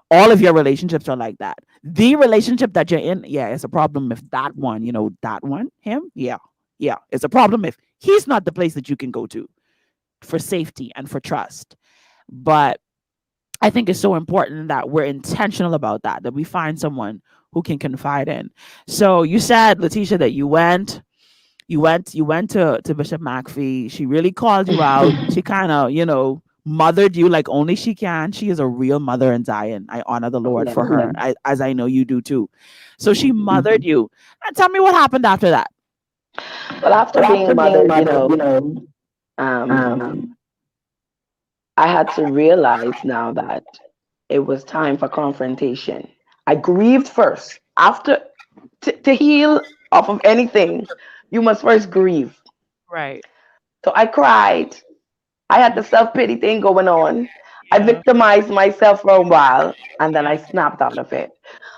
All of your relationships are like that. The relationship that you're in, yeah, it's a problem if that one, that one, him, yeah, yeah, it's a problem if he's not the place that you can go to for safety and for trust. But I think it's so important that we're intentional about that we find someone who can confide in. So you said, Latisha, that you went to Bishop McPhee. She really called you out. She kind of, mothered you like only she can. She is a real mother in Zion. I honor the Oh Lord yeah. for her, as I know you do too. So she Hmm. mothered you. And tell me what happened after that. Well, after being mothered, um, I had to realize now that it was time for confrontation. I grieved first. After, to heal off of anything, you must first grieve. Right. So I cried. I had the self pity thing going on. I Yeah. victimized myself for a while and then I snapped out of it.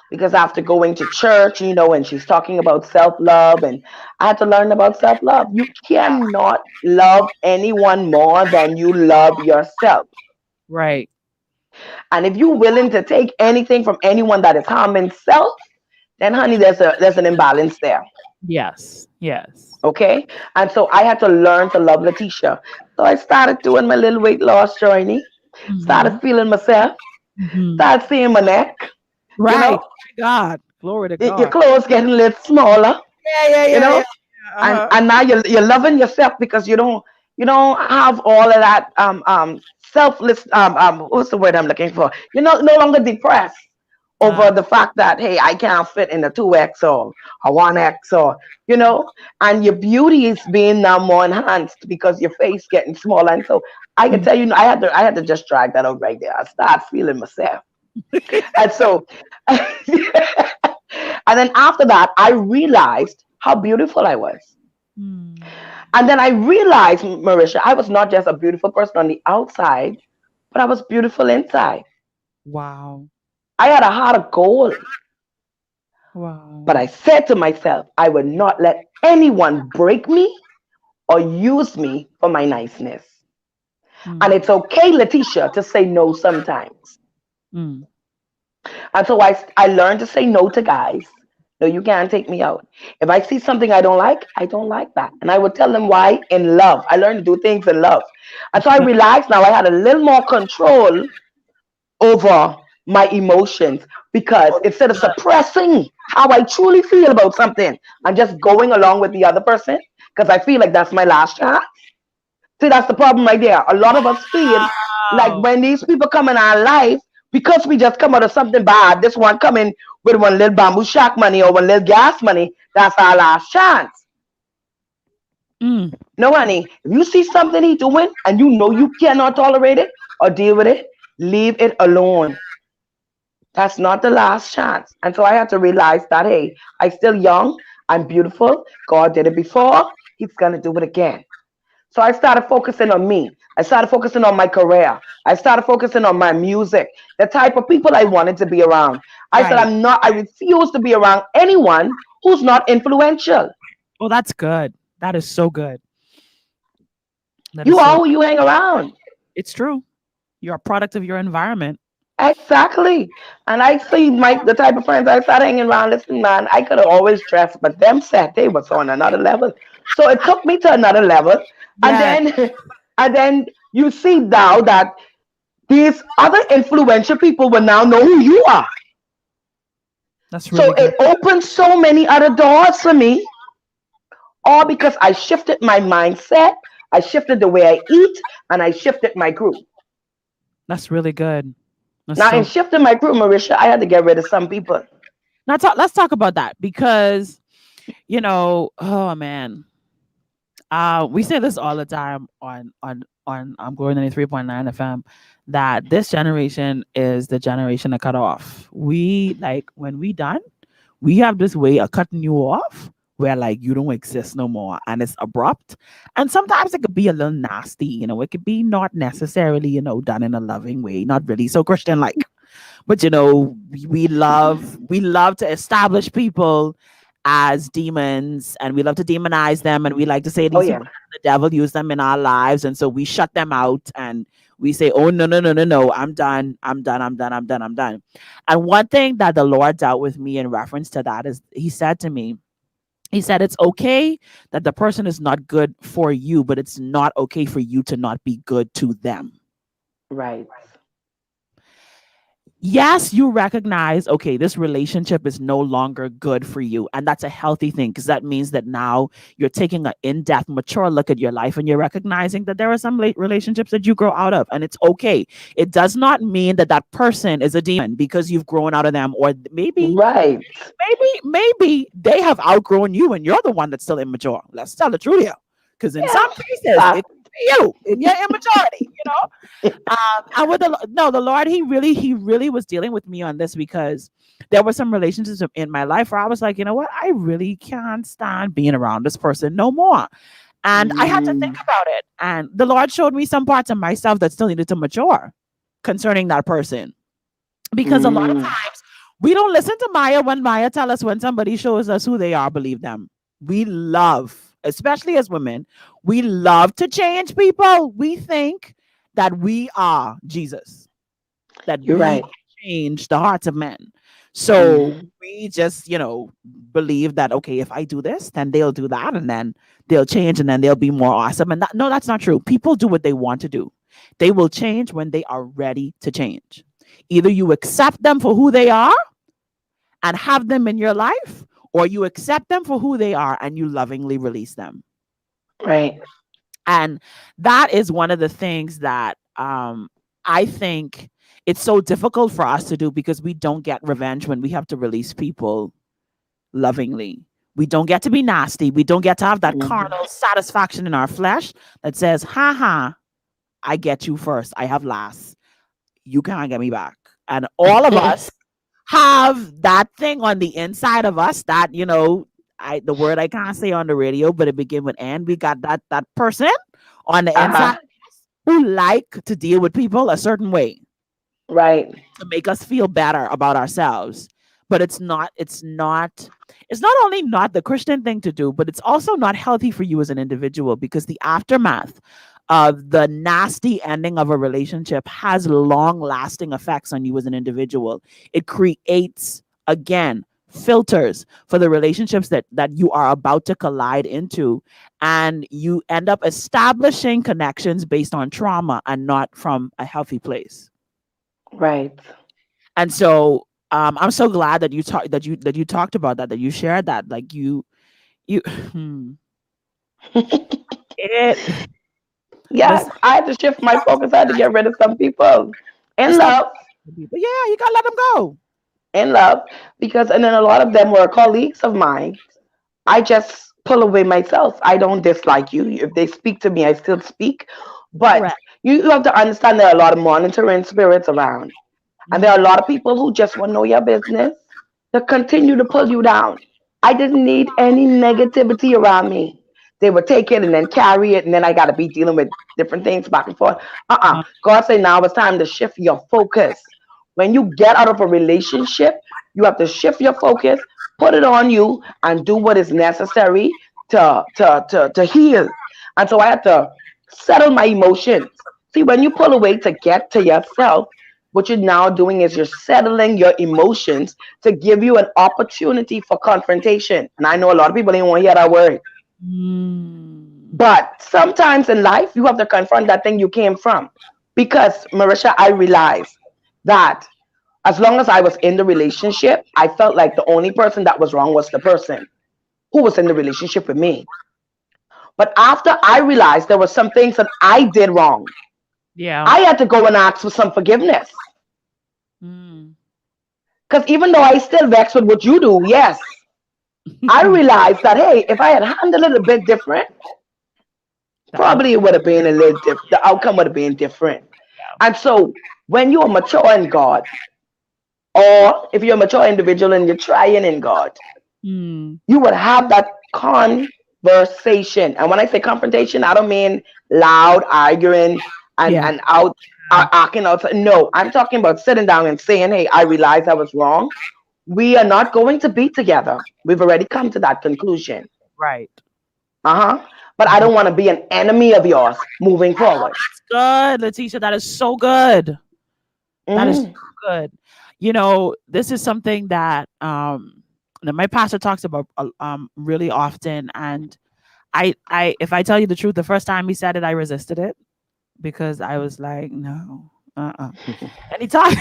Because after going to church, and she's talking about self love, and I had to learn about self love. You cannot love anyone more than you love yourself. Right. And if you're willing to take anything from anyone that is harming self, then honey, there's an imbalance there. Yes. Yes. Okay? And so I had to learn to love Latisha. So I started doing my little weight loss journey, started Mm-hmm. feeling myself, Mm-hmm. started seeing my neck, you Right. know, My God. Glory to your God. clothes getting a little smaller, Yeah. Yeah. you Yeah. Yeah. know, Yeah. and Uh-huh. and now you're loving yourself because you don't have all of that selfless what's the word I'm looking for? You're no longer depressed over Uh, the fact that hey, I can't fit in a 2X or a 1X, or and your beauty is being now more enhanced because your face getting smaller. And so I can mm, tell you, I had to just drag that out right there. I start feeling myself. And so and then after that I realized how beautiful I was. mm. And then I realized, Marisha, I was not just a beautiful person on the outside, but I was beautiful inside. Wow. I had a heart of gold. But I Wow. said to myself, I would not let anyone break me or use me for my niceness. And Mm, it's okay, Letitia, to say no sometimes. mm. And so I learned to say no to guys. No, you can't take me out. If I see something I don't like that. And I would tell them why in love. I learned to do things in love. And so That's I good. realized now I had a little more control over my emotions, because instead of suppressing how I truly feel about something and just going along with the other person, because I feel like that's my last chance. See, that's the problem right there. A lot of us feel like Wow. when these people come in our life, because we just come out of something bad, this one coming with one little bamboo shack money or one little gas money, that's our last chance. Mm. No, honey, if you see something he doing and you know you cannot tolerate it or deal with it, leave it alone. That's not the last chance. And so I had to realize that, hey, I'm still young. I'm beautiful. God did it before. He's going to do it again. So I started focusing on me. I started focusing on my career. I started focusing on my music, the type of people I wanted to be around. I said, Right. I refuse to be around anyone who's not influential. Oh, that's good. That is so good. That is You are so. who you hang around. It's true. You're a product of your environment. Exactly. And I see the type of friends I started hanging around. Listen, man, I could have always dressed, but them said they was on another level. So it took me to another level. And Yes. then and then you see now that these other influential people will now know who you are. That's So really good. it opened so many other doors for me, all because I shifted my mindset, I shifted the way I eat, and I shifted my group. That's really good. That's Now, in so. shifting my group, Marisha, I had to get rid of some people. Now let's talk about that because oh man, we say this all the time on Glory 93.9 FM that this generation is the generation of cut off. We like when we done, we have this way of cutting you off where like you don't exist no more and it's abrupt. And sometimes it could be a little nasty, it could be not necessarily, done in a loving way, not really so Christian like. But we love to establish people as demons and we love to demonize them and we like to say Oh, these yeah. people the devil used them in our lives and so we shut them out and we say oh no no no no no I'm done. And one thing that the Lord dealt with me in reference to that is he said to me, he said it's okay that the person is not good for you, but it's not okay for you to not be good to them. Right. Yes, you recognize, okay, this relationship is no longer good for you. And that's a healthy thing because that means that now you're taking an in depth, mature look at your life and you're recognizing that there are some late relationships that you grow out of. And it's okay. It does not mean that that person is a demon because you've grown out of them, or Right. maybe they have outgrown you and you're the one that's still immature. Let's tell the truth here. Because in Yeah. some cases, Fact. it could be you in your immaturity. And with the Lord, he really was dealing with me on this because there were some relationships in my life where I was like, you know what, I really can't stand being around this person no more. And I had to think Mm, about it. And the Lord showed me some parts of myself that still needed to mature. concerning that person. Because a lot of Mm. times we don't listen to Maya when Maya tell us when somebody shows us who they are, believe them. We love, especially as women, we love to change people. We think that we are Jesus, that You're we right. can change the hearts of men. So Hmm. we just, believe that, okay, if I do this, then they'll do that, and then they'll change, and then they'll be more awesome. And no, that's not true. People do what they want to do. They will change when they are ready to change. Either you accept them for who they are and have them in your life, or you accept them for who they are and you lovingly release them. Right. And that is one of the things that I think it's so difficult for us to do, because we don't get revenge when we have to release people lovingly. We don't get to be nasty. We don't get to have that Hmm. carnal satisfaction in our flesh that says, ha ha, I get you first. I have last. You can't get me back. And all of us have that thing on the inside of us that, the word I can't say on the radio, but it begin with N. We got that person on the inside Uh-huh. who like to deal with people a certain way Right. to make us feel better about ourselves. But it's not only not the Christian thing to do, but it's also not healthy for you as an individual, because the aftermath of the nasty ending of a relationship has long lasting effects on you as an individual. It creates, again, filters for the relationships that you are about to collide into, and you end up establishing connections based on trauma and not from a healthy place. Right. And so I'm so glad that you talked about that you shared that, like you it Yes, listen, I had to shift my focus. I had to get rid of some people in stop love, people. Yeah, you gotta let them go. in love, because, and then a lot of them were colleagues of mine. I just pull away myself. I don't dislike you. If they speak to me, I still speak. But Correct. you have to understand there are a lot of monitoring spirits around. And there Mm, are a lot of people who just want to know your business to continue to pull you down. I didn't need any negativity around me. They would take it and then carry it, and then I got to be dealing with different things back and forth. uh, God said now it's time to shift your focus. When you get out of a relationship, you have to shift your focus, put it on you, and do what is necessary to heal. And so I had to settle my emotions. See, when you pull away to get to yourself, what you're now doing is you're settling your emotions to give you an opportunity for confrontation. And I know a lot of people didn't want to hear that word. mm, But sometimes in life, you have to confront that thing you came from. Because, Marisha, I realized that as long as I was in the relationship, I felt like the only person that was wrong was the person who was in the relationship with me. But after I realized there were some things that I did wrong, yeah. I had to go and ask for some forgiveness. Mm. Because even though I still vex with what you do, yes, I realized that, hey, if I had handled it a bit different, The probably it outcome. would have been a little different. The outcome would have been different. And so when you are mature in God, or if you're a mature individual and you're trying in God, Mm, you would have that conversation. And when I say confrontation, I don't mean loud arguing and, yeah. acting outside. No, I'm talking about sitting down and saying, hey, I realize I was wrong. We are not going to be together. We've already come to that conclusion. Right. Uh-huh. But I Mhm. don't want to be an enemy of yours moving forward. Good, Letitia. That is so good. That is so Mm, good. This is something that my pastor talks about really often, and if I tell you the truth, the first time he said it, I resisted it because I was like, no, And he talks,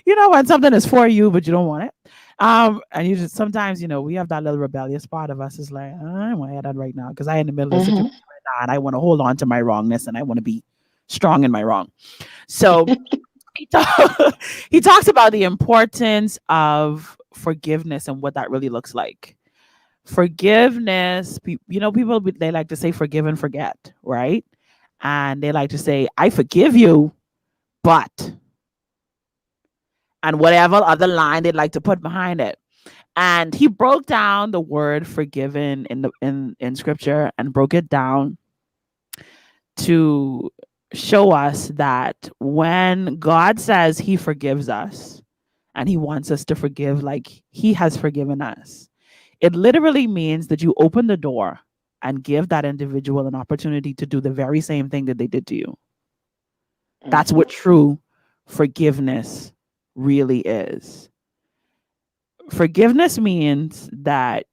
when something is for you, but you don't want it. And you just sometimes, we have that little rebellious part of us is like, I want to hear that right now because I in the middle of the situation mhm. right now and I want to hold on to my wrongness and I want to be strong in my wrong. So he talks about the importance of forgiveness and what that really looks like. Forgiveness, people they like to say forgive and forget, right? And they like to say, I forgive you, but and whatever other line they'd like to put behind it. And he broke down the word forgiven in scripture and broke it down to show us that when God says he forgives us and he wants us to forgive like he has forgiven us, it literally means that you open the door and give that individual an opportunity to do the very same thing that they did to you. That's Mhm. what true forgiveness really is. Forgiveness means that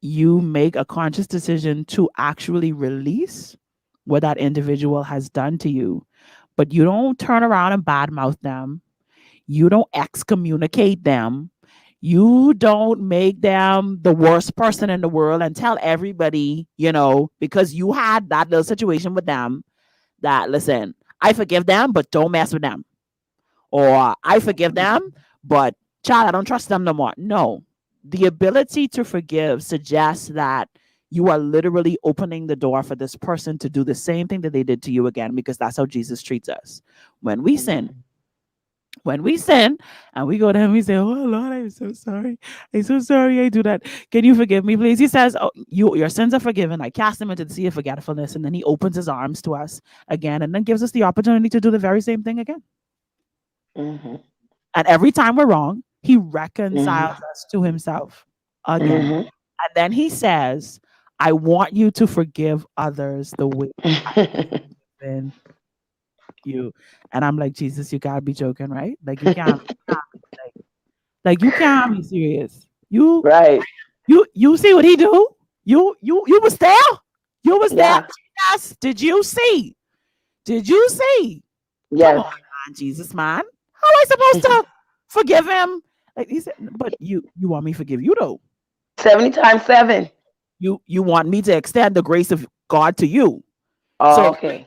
you make a conscious decision to actually release what that individual has done to you, but you don't turn around and badmouth them. You don't excommunicate them. You don't make them the worst person in the world and tell everybody, because you had that little situation with them, that, listen, I forgive them, but don't mess with them. Or I forgive them, but child, I don't trust them no more. No. The ability to forgive suggests that you are literally opening the door for this person to do the same thing that they did to you again, because that's how Jesus treats us. When we sin, Mhm. when we sin and we go to him, we say, "Oh Lord, I'm so sorry. I'm so sorry I do that. Can you forgive me, please?" He says, "Oh, your sins are forgiven. I cast them into the sea of forgetfulness." And then he opens his arms to us again and then gives us the opportunity to do the very same thing again. Mhm. And every time we're wrong, he Mhm. reconciles us to himself again. Mhm. And then he says, I want you to forgive others the way I've you. And I'm like, Jesus, you gotta be joking, right? Like you can't be serious. Right. You see what he do? You was there? You was there, Yeah. Jesus? Did you see? Did you see? Come Yes. on, man, Jesus, man. How am I supposed to forgive him? Like he said, but you want me to forgive you though. 70 times 7. You want me to extend the grace of God to you. So Okay.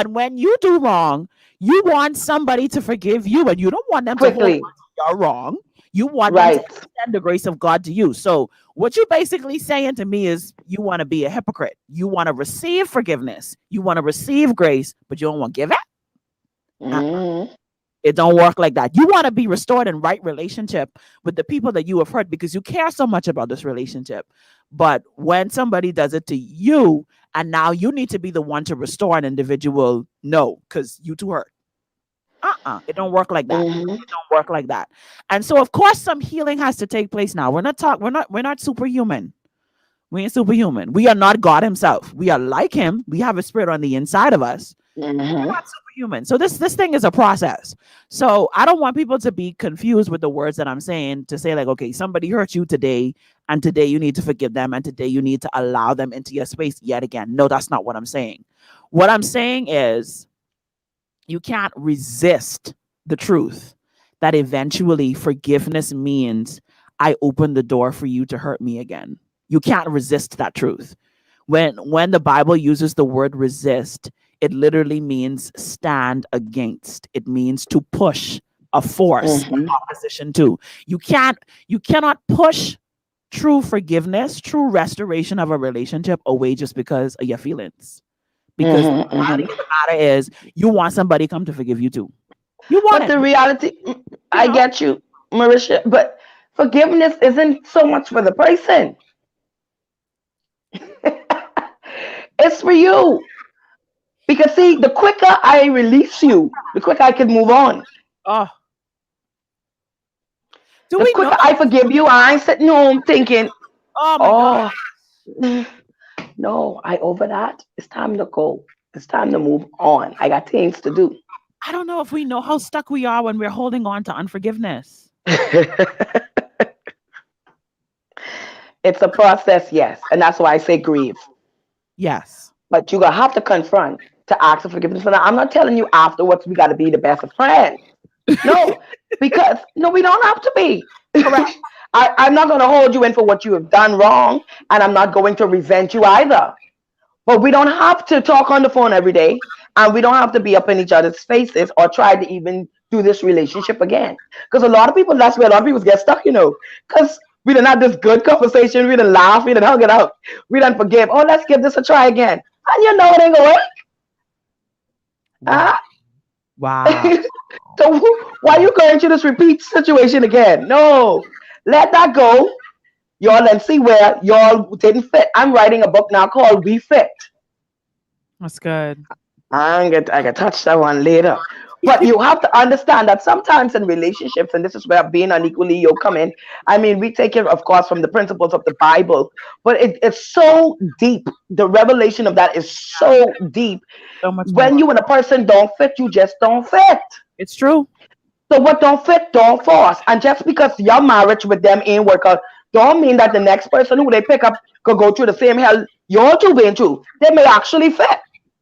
when you do wrong, you want somebody to forgive you, and you don't want them to hold Quickly. on to your wrong. You want them to Right. extend the grace of God to you. So what you're basically saying to me is you want to be a hypocrite. You want to receive forgiveness. You want to receive grace, but you don't want to give it. Uh-uh. Mhm. It don't work like that. You want to be restored in right relationship with the people that you have hurt because you care so much about this relationship. But when somebody does it to you, and now you need to be the one to restore an individual, no, because you too hurt. It don't work like that. Mhm. It don't work like that. And so, of course, some healing has to take place. Now, we're not superhuman. We ain't superhuman. We are not God Himself. We are like Him. We have a spirit on the inside of us, Mhm. not superhuman. So this thing is a process. So I don't want people to be confused with the words that I'm saying, to say like, okay, somebody hurt you today, and today you need to forgive them, and today you need to allow them into your space yet again. No, that's not what I'm saying. What I'm saying is you can't resist the truth that eventually forgiveness means I open the door for you to hurt me again. You can't resist that truth. When the Bible uses the word resist, it literally means stand against. It means to push, a force, Mhm. opposition to. You cannot push true forgiveness, true restoration of a relationship away just because of your feelings. Because the Mhm. Mhm. reality of the matter is you want somebody come to forgive you too. You want But it, the reality, you I know. get you, Marisha, but forgiveness isn't so much for the person. It's for you. Because see, the quicker I release you, the quicker I can move on. Oh, do The we know quicker that? I forgive you, I ain't sitting home thinking, Oh my God. oh, no, I over that. It's time to go. It's time to move on. I got things to do. I don't know if we know how stuck we are when we're holding on to unforgiveness. It's a process, yes. And that's why I say grieve. Yes. But you're going to have to confront to ask for forgiveness. Now, I'm not telling you afterwards we got to be the best of friends. No, because no, we don't have to be. Correct. I'm not going to hold you in for what you have done wrong, and I'm not going to resent you either. But we don't have to talk on the phone every day, and we don't have to be up in each other's faces or try to even do this relationship again. Because a lot of people, that's where a lot of people get stuck. Because we didn't have this good conversation, we didn't laugh, we didn't hug it out, we didn't forgive. Oh, let's give this a try again. And you know it ain't going to work. Wow. Ah. Wow. So why are you going through this repeat situation again? No, let that go, y'all, and see where y'all didn't fit. I'm writing a book now called We Fit. That's good. I can touch that one later. But you have to understand that sometimes in relationships, and this is where being unequally yoked come in. I mean, we take it, of course, from the principles of the Bible, but it's so deep. The revelation of that is so deep. So much When more. you and a person don't fit, you just don't fit. It's true. So what don't fit, don't force. And just because your marriage with them ain't work out, don't mean that the next person who they pick up could go through the same hell you're two been through. They may actually fit.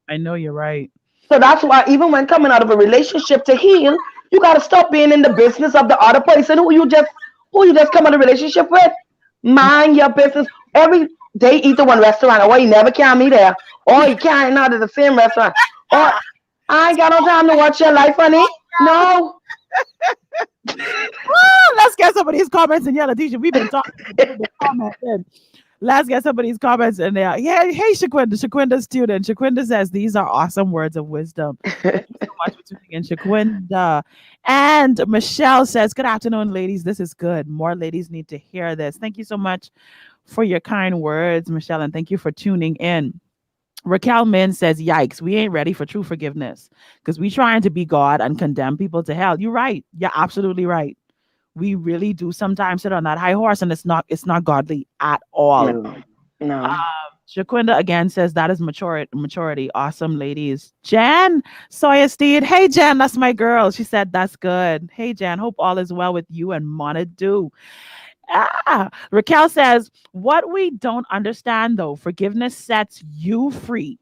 I know you're right. So that's why even when coming out of a relationship to heal, you gotta stop being in the business of the other person who you just come out of a relationship with. Mind your business. Every day eat to one restaurant, or you never can me there, or you can't out of the same restaurant, or I ain't got no time to watch your life, honey. No. Let's get some of these comments in. Yeah, Latisha, we've been talking. We've been commenting. Let's get some of these comments in there. Yeah, hey, Shaquinda, Shaquinda student. Shaquinda says these are awesome words of wisdom. Thank you so much for tuning in, Shaquinda. And Michelle says, good afternoon, ladies. This is good. More ladies need to hear this. Thank you so much for your kind words, Michelle, and thank you for tuning in. Raquel Min says, yikes, we ain't ready for true forgiveness because we trying to be God and condemn people to hell. You're right. You're absolutely right. We really do sometimes sit on that high horse and it's not godly at all. No. No. Jaquinda again says that is maturity. Awesome, ladies. Jan Sawyerstein. Hey, Jan, that's my girl. She said that's good. Hey, Jan, hope all is well with you and Mona do. Raquel says, what we don't understand though, forgiveness sets you free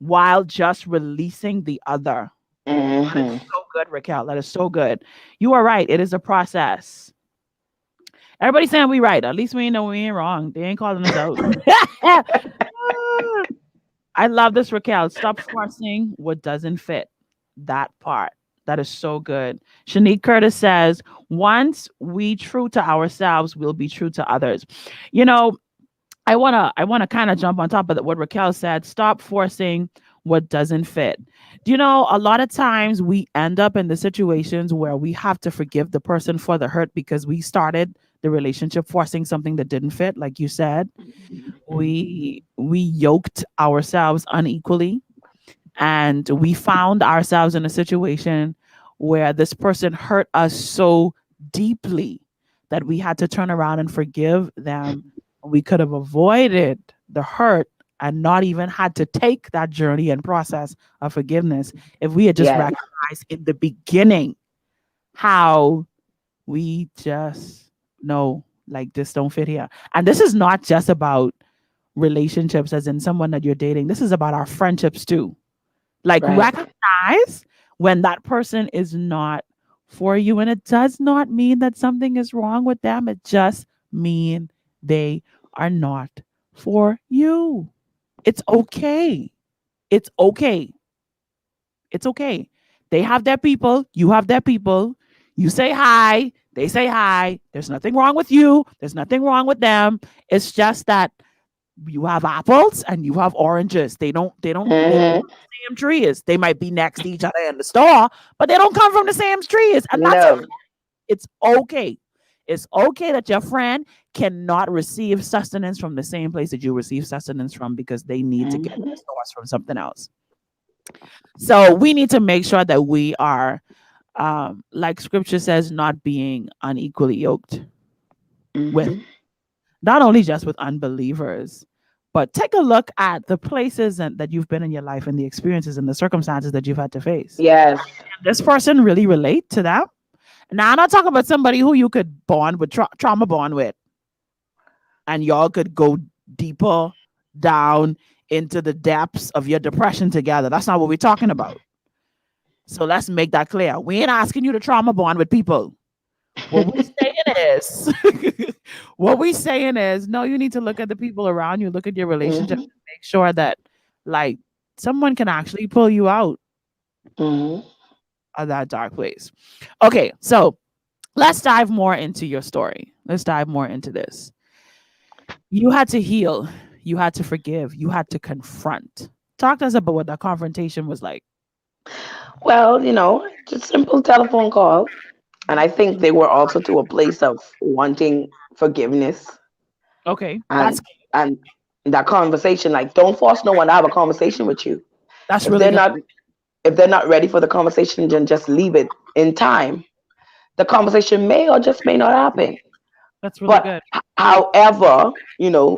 while just releasing the other. That is Hmm. so good, Raquel. That is so good. You are right. It is a process. Everybody's saying we right. At least we know we ain't wrong. They ain't calling us out. I love this, Raquel. Stop forcing what doesn't fit. That part. That is so good. Shanique Curtis says, once we true to ourselves, we'll be true to others. You know, I wanna kind of jump on top of what Raquel said. Stop forcing what doesn't fit. Do you know a lot of times we end up in the situations where we have to forgive the person for the hurt because we started the relationship forcing something that didn't fit, like you said. We yoked ourselves unequally and we found ourselves in a situation where this person hurt us so deeply that we had to turn around and forgive them. We could have avoided the hurt and not even had to take that journey and process of forgiveness if we had just Yes. recognized in the beginning how we just know like this don't fit here. And this is not just about relationships as in someone that you're dating. This is about our friendships too. Like Right. recognize when that person is not for you. And it does not mean that something is wrong with them. It just means they are not for you. It's okay. It's okay. It's okay. They have their people. You have their people. You say hi. They say hi. There's nothing wrong with you. There's nothing wrong with them. It's just that you have apples and you have oranges. They don't live on Hmm. the same trees. They might be next to each other in the store, but they don't come from the same trees. And that's okay. No. It's okay. It's okay that your friend cannot receive sustenance from the same place that you receive sustenance from because they need to get Hmm. the source from something else. So we need to make sure that we are, like scripture says, not being unequally yoked with Hmm. not only just with unbelievers, but take a look at the places that you've been in your life and the experiences and the circumstances that you've had to face. Yes. Can this person really relate to that? Now, I'm not talking about somebody who you could bond with, trauma bond with, and y'all could go deeper down into the depths of your depression together. That's not what we're talking about. So let's make that clear. We ain't asking you to trauma bond with people. What we saying is, what we saying is, no, you need to look at the people around you, look at your relationship, Hmm. and make sure that, like, someone can actually pull you out Hmm. of that dark place. Okay, so let's dive more into your story. Let's dive more into this. You had to heal, you had to forgive, you had to confront. Talk to us about what that confrontation was like. Well, just simple telephone call. And I think they were also to a place of wanting forgiveness Okay, and that's and that conversation. Like, don't force no one to have a conversation with you. That's If really they're good. not if they're not ready for the conversation, then just leave it in time. The conversation may or just may not happen. That's really But good. however,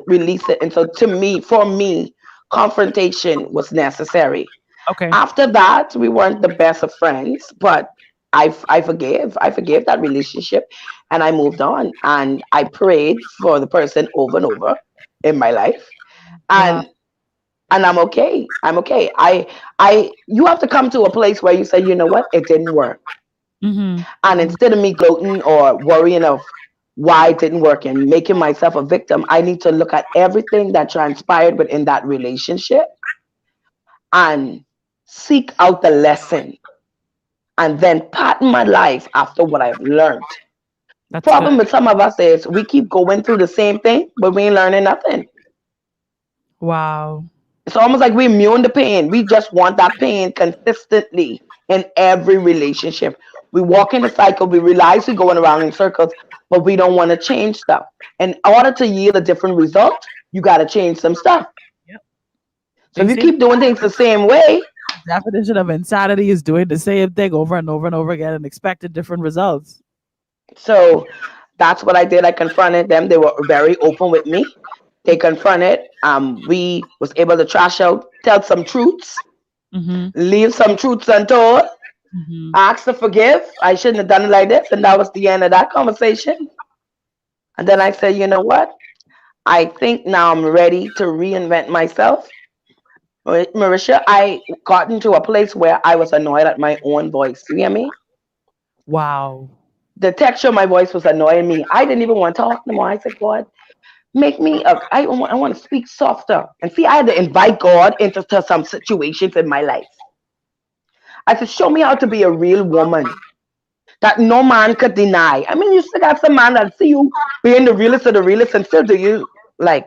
release it. And so to me, for me, confrontation was necessary. Okay. After that, we weren't the best of friends, but I forgave that relationship, and I moved on. And I prayed for the person over and over in my life, Wow. and I'm okay. I'm okay. You have to come to a place where you say, you know what, it didn't work. Mm-hmm. And instead of me gloating or worrying of why it didn't work and making myself a victim, I need to look at everything that transpired within that relationship and seek out the lesson and then pattern my life after what I've learned. The That's good. problem with some of us is we keep going through the same thing, but we ain't learning nothing. Wow. It's almost like we immune to pain. We just want that pain consistently in every relationship. We walk in the cycle, we realize we're going around in circles, but we don't want to change stuff. In order to yield a different result, you got to change some stuff. Yep. So They if you say the keep doing things the same way, definition of insanity is doing the same thing over and over and over again and expecting different results. so that's what I did. I confronted them. They were very open with me. They confronted. We was able to trash out, tell some truths, Mm-hmm. leave some truths untold, Mm-hmm. ask to forgive. I shouldn't have done it like this. And that was the end of that conversation. And then I said, you know what? I think now I'm ready to reinvent myself. Marisha, I got into a place where I was annoyed at my own voice. You hear me? Wow. The texture of my voice was annoying me. I didn't even want to talk no more. I said, God, make me, I want to speak softer. And see, I had to invite God into to some situations in my life. I said, show me how to be a real woman that no man could deny. I mean, you still got some man that see you being the realest of the realest and still do you like,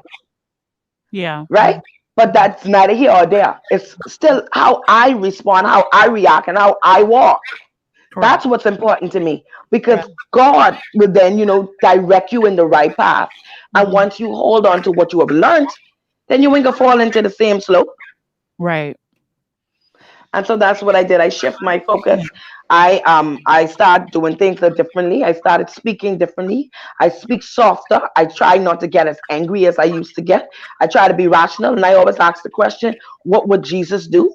Yeah. right? But Mhm. that's neither here or there. It's still how I respond, how I react, and how I walk. Correct. That's what's important to me Yeah. because God will then, direct you in the right path. And Hmm. once you hold on to what you have learned, then you ain't gonna fall into the same slope. Right. And so that's what I did. I shift my focus. I started doing things differently. I started speaking differently. I speak softer. I try not to get as angry as I used to get. I try to be rational, and I always ask the question, what would Jesus do?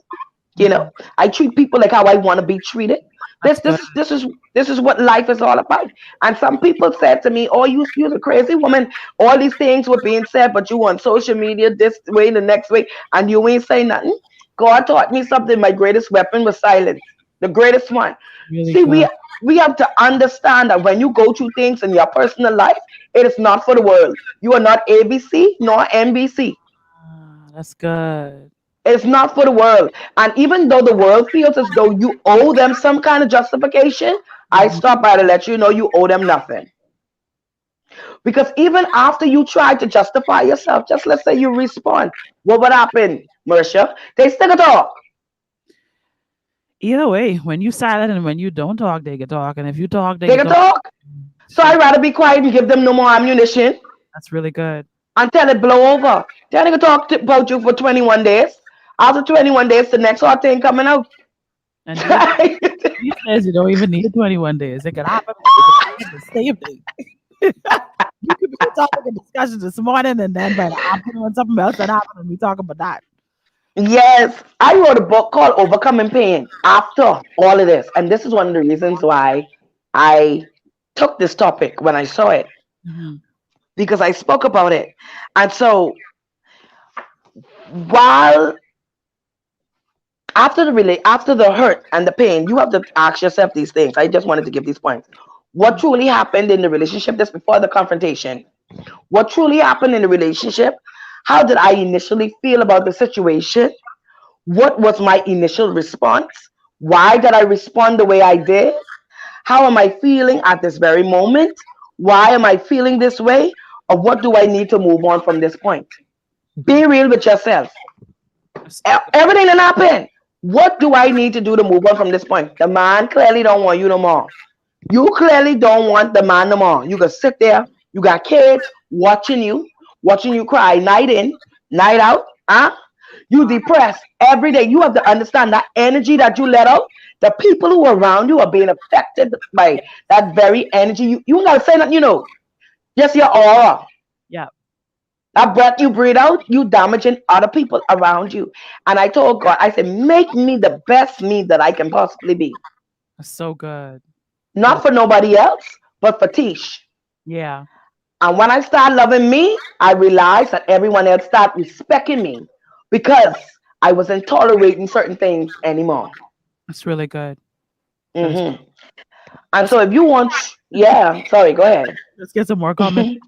You know, Hmm. I treat people like how I want to be treated. This That's good. this is this is this is what life is all about. And some people said to me, "Oh, you're a crazy woman. All these things were being said, but you on social media this way, the next way, and you ain't say nothing." God taught me something. My greatest weapon was silence. The greatest one. Really See, good. we have to understand that when you go through things in your personal life, it is not for the world. You are not ABC nor NBC. That's good. It's not for the world. And even though the world feels as though you owe them some kind of justification, I Mhm. stop by to let you know you owe them nothing. Because even after you try to justify yourself, just let's say you respond, what would happen, Marisha? They still gonna talk. Either way, when you silent and when you don't talk, they can talk. And if you talk, they They can can talk. talk. So Shit. I'd rather be quiet and give them no more ammunition That's really good. until it blow over. Then they can talk about you for 21 days. After 21 days, the next hot thing coming out. And these days, you don't even need 21 days. It can happen. It can happen the same day. You could be a topic of discussion this morning, and then by the afternoon, something else that happened, and we talk about that. Yes, I wrote a book called Overcoming Pain after all of this. And this is one of the reasons why I took this topic when I saw it, Hmm. because I spoke about it. And so, while after the hurt and the pain, you have to ask yourself these things. I just wanted to give these points. What truly happened in the relationship just before the confrontation? What truly happened in the relationship? How did I initially feel about the situation? What was my initial response? Why did I respond the way I did? How am I feeling at this very moment? Why am I feeling this way? Or what do I need to move on from this point? Be real with yourself. That's Everything that happened. What do I need to do to move on from this point? The man clearly don't want you no more. You clearly don't want the man no more. You can sit there. You got kids watching you cry night in, night out. Huh? You depressed every day. You have to understand that energy that you let out, the people who are around you are being affected by that very energy. You ain't gotta say nothing, just your aura. Yeah. That breath you breathe out, you damaging other people around you. And I told God, I said, make me the best me that I can possibly be. That's so good. Not So for nobody else, but for Tish. yeah, And when I start loving me, I realized that everyone else start respecting me because I wasn't tolerating certain things anymore. that's really good. That is. hmm And Let's so if you want, yeah, sorry, go ahead. let's get some more comments.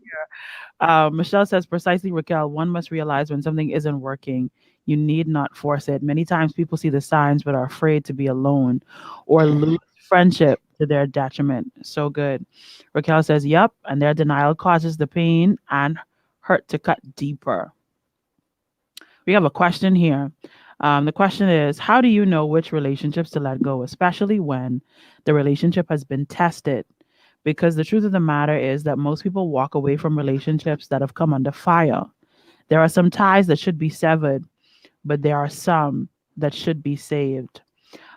Michelle says precisely, Raquel. One must realize when something isn't working. You need not force it. Many times people see the signs but are afraid to be alone or lose friendship to their detriment. So good. Raquel says, "Yep," and their denial causes the pain and hurt to cut deeper. We have a question here. The question is, how do you know which relationships to let go, especially when the relationship has been tested? Because the truth of the matter is that most people walk away from relationships that have come under fire. There are some ties that should be severed, but there are some that should be saved.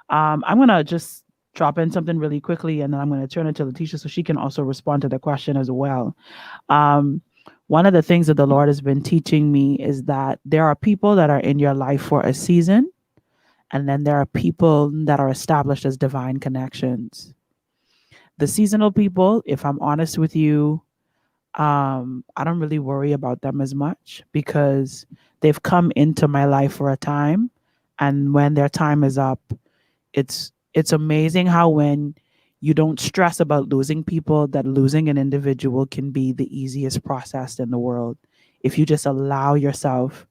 I'm going to just drop in something really quickly and then I'm going to turn it to Latisha so she can also respond to the question as well. Um, One of the things that the Lord has been teaching me is that there are people that are in your life for a season, and then there are people that are established as divine connections. The seasonal people, if I'm honest with you, I don't really worry about them as much because they've come into my life for a time, and when their time is up, it's amazing how when you don't stress about losing people, that losing an individual can be the easiest process in the world if you just allow yourself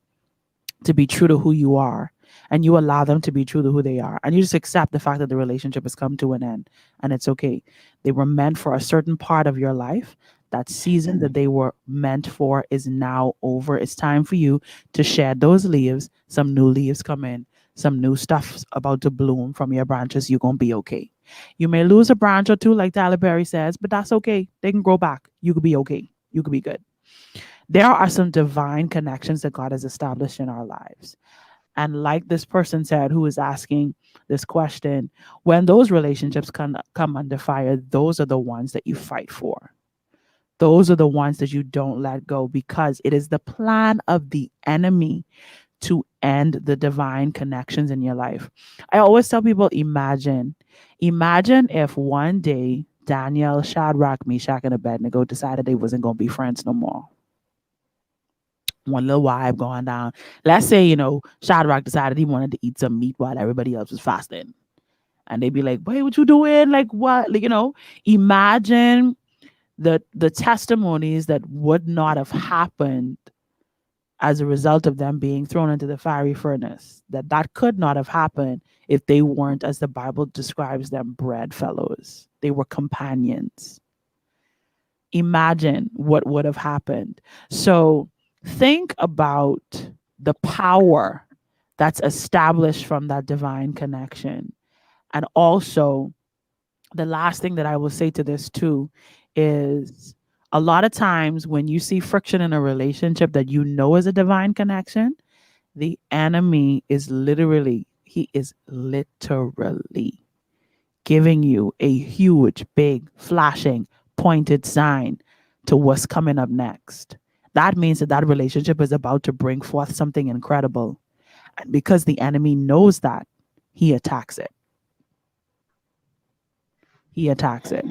to be true to who you are and you allow them to be true to who they are and you just accept the fact that the relationship has come to an end and it's okay. They were meant for a certain part of your life. That season that they were meant for is now over. It's time for you to shed those leaves. Some new leaves come in, some new stuff's about to bloom from your branches. You're going to be okay. You may lose a branch or two like Tyler Perry says, but that's okay. They can grow back. You could be okay. You could be good. There are some divine connections that God has established in our lives. And like this person said, who is asking this question, when those relationships come under fire, those are the ones that you fight for. Those are the ones that you don't let go because it is the plan of the enemy to end the divine connections in your life. I always tell people, imagine if one day Daniel, Shadrach, Meshach, and Abednego decided they wasn't going to be friends no more. One little vibe going down. Let's say, Shadrach decided he wanted to eat some meat while everybody else was fasting. And they'd be like, "Wait, what you doing? Like what?" Like, imagine the testimonies that would not have happened as a result of them being thrown into the fiery furnace. That could not have happened if they weren't, as the Bible describes them, bread fellows. They were companions. Imagine what would have happened. So think about the power that's established from that divine connection. And also, the last thing that I will say to this too is a lot of times when you see friction in a relationship that you know is a divine connection, the enemy he is literally giving you a huge, big, flashing, pointed sign to what's coming up next. That means that that relationship is about to bring forth something incredible. And because the enemy knows that, he attacks it. He attacks it.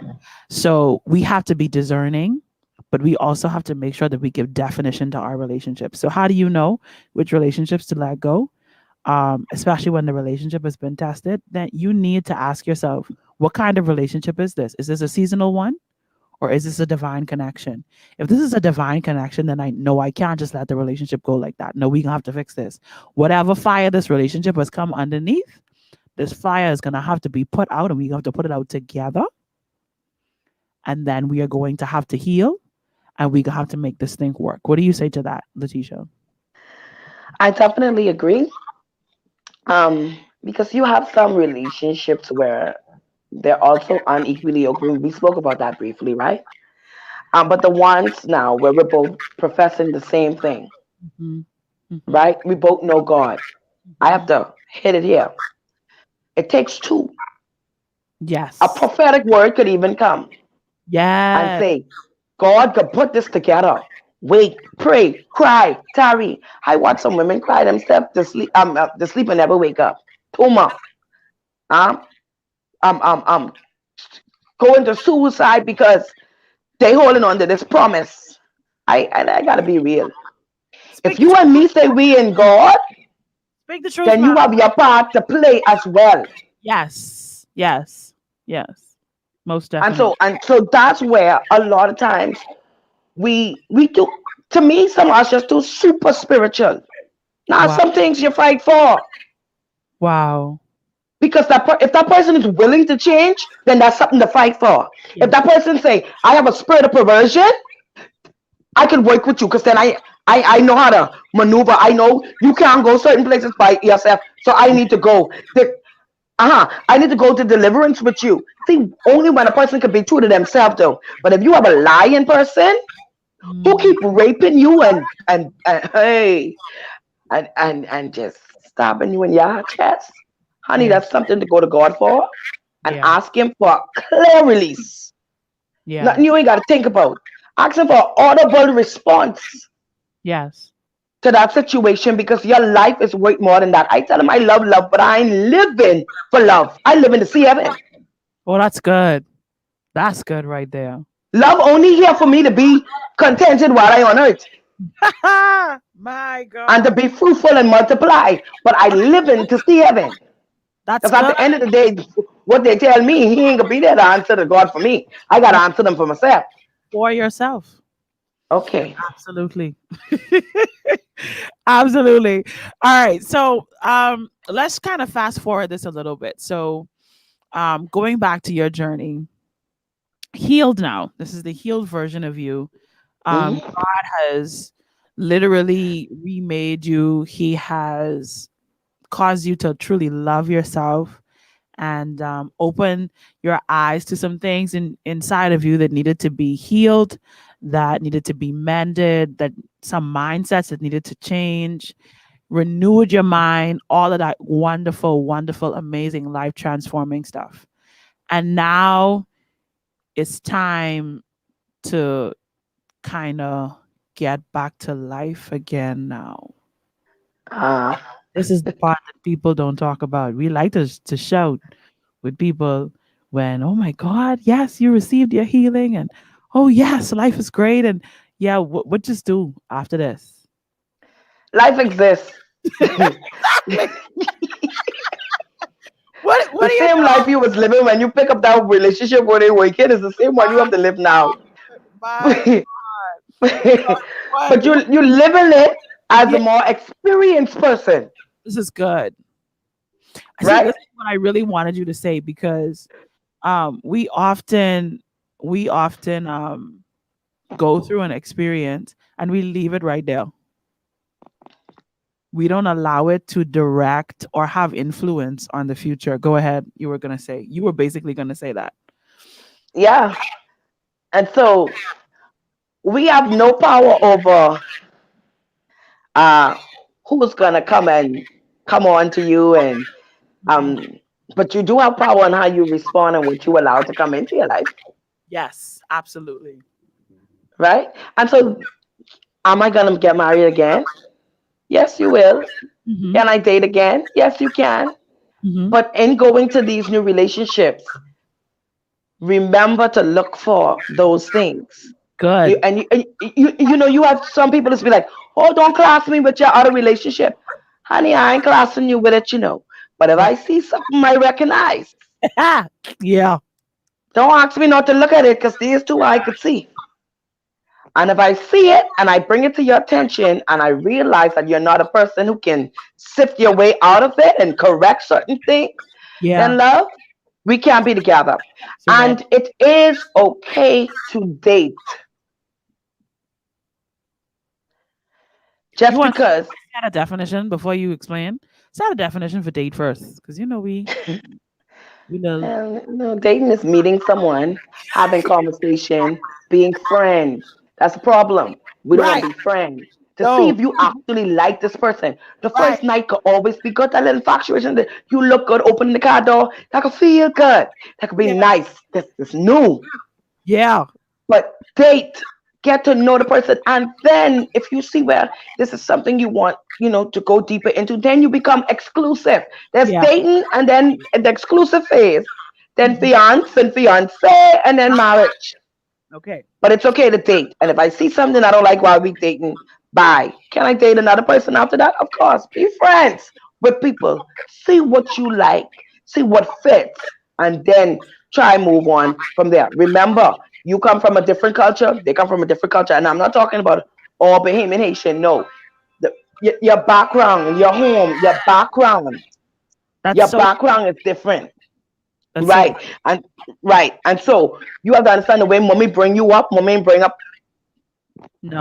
So we have to be discerning, but we also have to make sure that we give definition to our relationships. So how do you know which relationships to let go? Especially when the relationship has been tested, then you need to ask yourself, what kind of relationship is this? Is this a seasonal one? Or is this a divine connection? If this is a divine connection, then I know I can't just let the relationship go like that. No, we're gonna have to fix this. Whatever fire this relationship has come underneath, this fire is gonna have to be put out, and we have to put it out together. And then we are going to have to heal, and we have to make this thing work. What do you say to that, Latisha? I definitely agree. Because you have some relationships where they're also unequally yoked. We spoke about that briefly, right? But the ones now where we're both professing the same thing, Mhm. Hmm. right? We both know God. I have Hmm. to hit it here. It takes two. A Yes. prophetic word could even come and Yes. say, God could put this together. Wait, pray, cry, tarry. I watch some women cry themselves to sleep and never wake up. Tuma, um, um, going to suicide because they holding on to this promise. I gotta be real. If Speak the you truth. and me say we in God, Speak the truth, then man. you have your part to play as well. Yes. Yes. Yes. Most And definitely. so that's where a lot of times we do. To me, some of us just too super spiritual. Now, Wow. some things you fight for Wow. because if that person is willing to change, then that's something to fight for. If Yes. that person say, "I have a spirit of perversion," I can work with you because then I know how to maneuver. I know you can't go certain places by yourself, so I need to go. I need to go to deliverance with you. See, only when a person can be true to themselves, though. But if you have a lying person who Mm, keep raping you and hey and just stabbing you in your chest, honey, yeah. that's something to go to God for and Yeah. ask Him for a clear release. Yeah. Nothing you ain't got to think about. Ask Him for an audible response Yes. to that situation because your life is worth more than that. I tell Him I love, but I ain't living for love. I live in to see heaven. Well, that's good. That's good right there. Love only here for me to be contented while I on earth My and to God. be fruitful and multiply. But I live in to see heaven. That's Because at good the end of the day, what they tell me, He ain't gonna be there to answer to God for me. I gotta for answer them for myself. for yourself. Okay. Absolutely. Absolutely. All right. So let's kind of fast forward this a little bit. So going back to your journey, healed now. This is the healed version of you. Hmm. God has literally remade you. He has caused you to truly love yourself and open your eyes to some things inside of you that needed to be healed, that needed to be mended, that some mindsets that needed to change, renewed your mind, all of that wonderful, wonderful, amazing, life transforming stuff. And now it's time to kind of get back to life again now. Uh, This is the part that people don't talk about. We like to shout with people when, oh my God, yes, you received your healing. And oh, yes, life is great. And yeah, what just do after this? Life exists. The Exactly. What do you same life you was living when you pick up that relationship where they were kid is the same one you have to live now. my But what you living it as a yeah, more experienced person, this is good. I see this right? is what I really wanted you to say because we often go through an experience and we leave it right there. We don't allow it to direct or have influence on the future. Go ahead. You were basically going to say that. Yeah. And so we have no power over uh who's gonna come on to you and Mhm. um but you do have power on how you respond and what you allow to come into your life, Yes, absolutely. right? And so am I gonna get married again? Yes, you will. Hmm. Can I date again? Yes, you can. Hmm. But in going to these new relationships, remember to look for those things. You Good. and you know you have some people that's be like, oh, don't class me with your other relationship, honey. I ain't classing you with it, you know. But if Right. I see something I recognize, Yeah. don't ask me not to look at it because these two I could see. And if I see it and I bring it to your attention and I realize that you're not a person who can sift your way out of it and correct certain things, Yeah. then love, we can't be together. So red. And it is okay to date You just want to because set a definition before you explain? Set a definition for date first, because we know. no, dating is meeting someone, having conversation, being friends. That's the problem. We don't want Right. to be friends. to see No. if you actually like this person. The Right. first night could always be good. That little infatuation that you look good, open the car door, that could feel good. That could be Yeah. nice. This is new. Yeah. But date, get to know the person, and then if you see where this is something you want, to go deeper into, then you become exclusive. There's Yeah. dating, and then the exclusive phase, then Mhm. fiance and fiance, and then marriage. Okay. But it's okay to date. And if I see something I don't like while we dating, bye. Can I date another person after that? Of course. Be friends with people. See what you like. See what fits. And then try move on from there. Remember, you come from a different culture. They come from a different culture. And I'm not talking about all Bahamian Haitian. No. Your background, your home, That's your so background is different. that's so Right. And right. And so you have to understand the way mommy bring you up, mommy bring up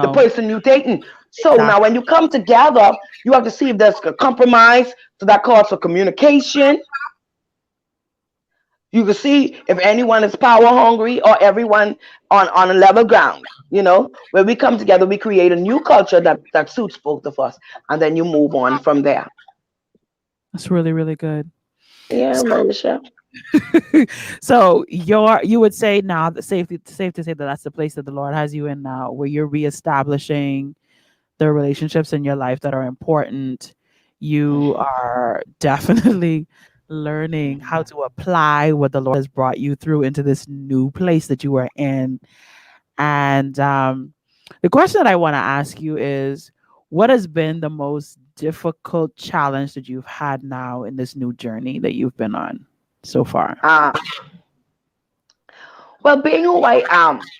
the no. person you're dating. So now Exactly. when you come together, you have to see if there's a compromise. So that calls for communication. You can see if anyone is power hungry or everyone on a level ground. When we come together, we create a new culture that suits both of us. And then you move on from there. That's really, really good. Yeah, Marisha. So you would say now that safe to say that that's the place that the Lord has you in now, where you're reestablishing the relationships in your life that are important. You are definitely learning how to apply what the Lord has brought you through into this new place that you are in. And the question that I want to ask you is, what has been the most difficult challenge that you've had now in this new journey that you've been on so far? Uh, well, being who I am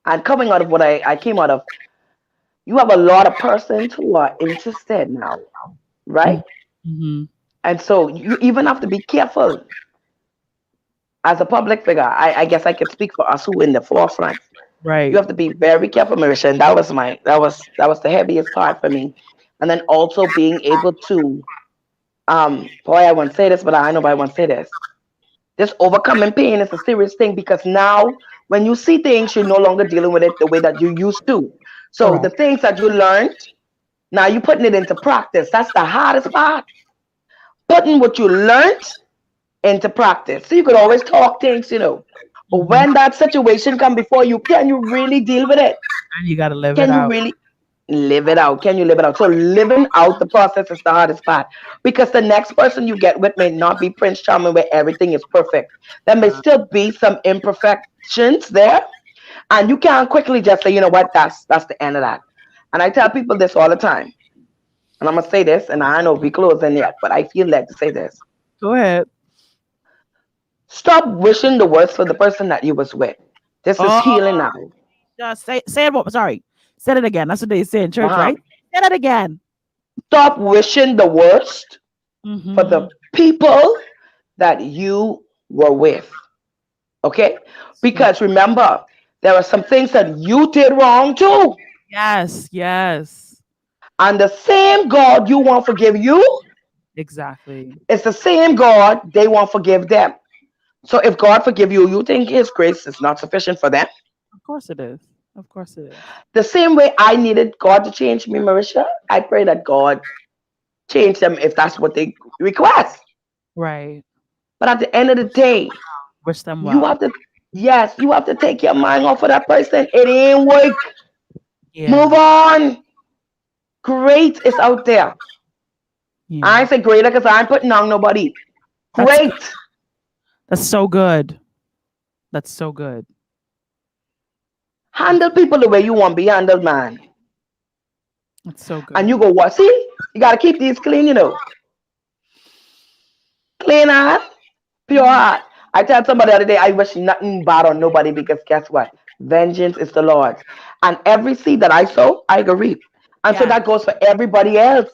and coming out of what I came out of, you have a lot of persons who are interested now, right? Mm-hmm. And so you even have to be careful as a public figure. I guess I could speak for us who in the forefront. You Right. have to be very careful, Marisha. And that was the heaviest part for me. And then also being able to boy, I won't say this, but I know I won't say this. This overcoming pain is a serious thing because now when you see things, you're no longer dealing with it the way that you used to. So the Correct. things that you learned, now you're putting it into practice. That's the hardest part. Putting what you learned into practice. So you could always talk things. But Hmm. when that situation come before you, can you really deal with it? And you got to live it Can you out. really live it out? Can you live it out? So living out the process is the hardest part because the next person you get with may not be Prince Charming where everything is perfect. There may Uh, still be some imperfections there, and you can't quickly just say, you know what, that's the end of that. And I tell people this all the time, and I'm gonna say this, and I know we closing yet, but I feel led to say this. Go ahead. Stop wishing the worst for the person that you was with. This is Oh, healing now. just say it. Sorry, say it again. That's what they say in church, Uh-huh. right? Say that again. Stop wishing the worst for Hmm. the people that you were with. Okay? So Because remember, there are some things that you did wrong too. yes, yes, And the same God you want forgive you, exactly. it's the same God they want forgive them. So if God forgive you, you think his grace is not sufficient for them? Of course it is. Of course it is. The same way I needed God to change me, Marisha, I pray that God change them if that's what they request. Right. But at the end of the day, Wish them you well. have to, yes, you have to take your mind off of that person. It ain't work. Move Yeah. on. Great is out there. I Yeah. ain't say greater because I ain't putting on nobody. That's good. Great. That's so good. That's so good. That's Handle people the way you want to be handled, man. that's so And good. you go, what? See, you got to keep these clean. Clean heart, pure Mhm. heart. I tell somebody the other day, I wish nothing bad on nobody because guess what? Vengeance is the Lord's. And every seed that I sow, I can reap. And so Yes. that goes for everybody else.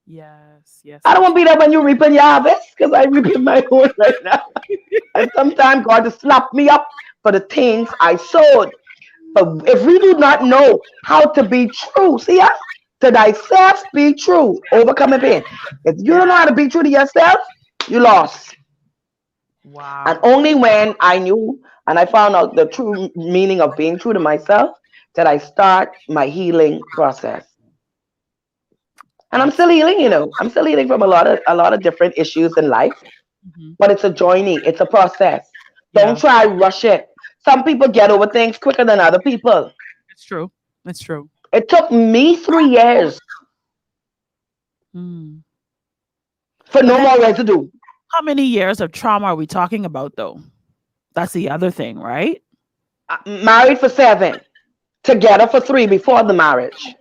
Yes. Yes. I don't Yes. want to be there when you reaping your harvest because I reaping my own right now. And sometimes God just slap me up for the things I sowed. But if we do not know how to be true, see us? To thyself be true, overcoming pain. If you Yeah. don't know how to be true to yourself, you lost. And Wow. only when I knew and I found out the true meaning of being true to myself, did I start my healing process. And I'm still Absolutely. healing, I'm still healing from a lot of different issues in life, Hmm. but it's a journey, it's a process. Don't Yeah, try rush it. Some people get over things quicker than other people. it's true. It's true. It took me 3 years Mm. for But no then, more residue. how many years of trauma are we talking about, though? That's the other thing, right? Married for 7, together for 3 before the marriage.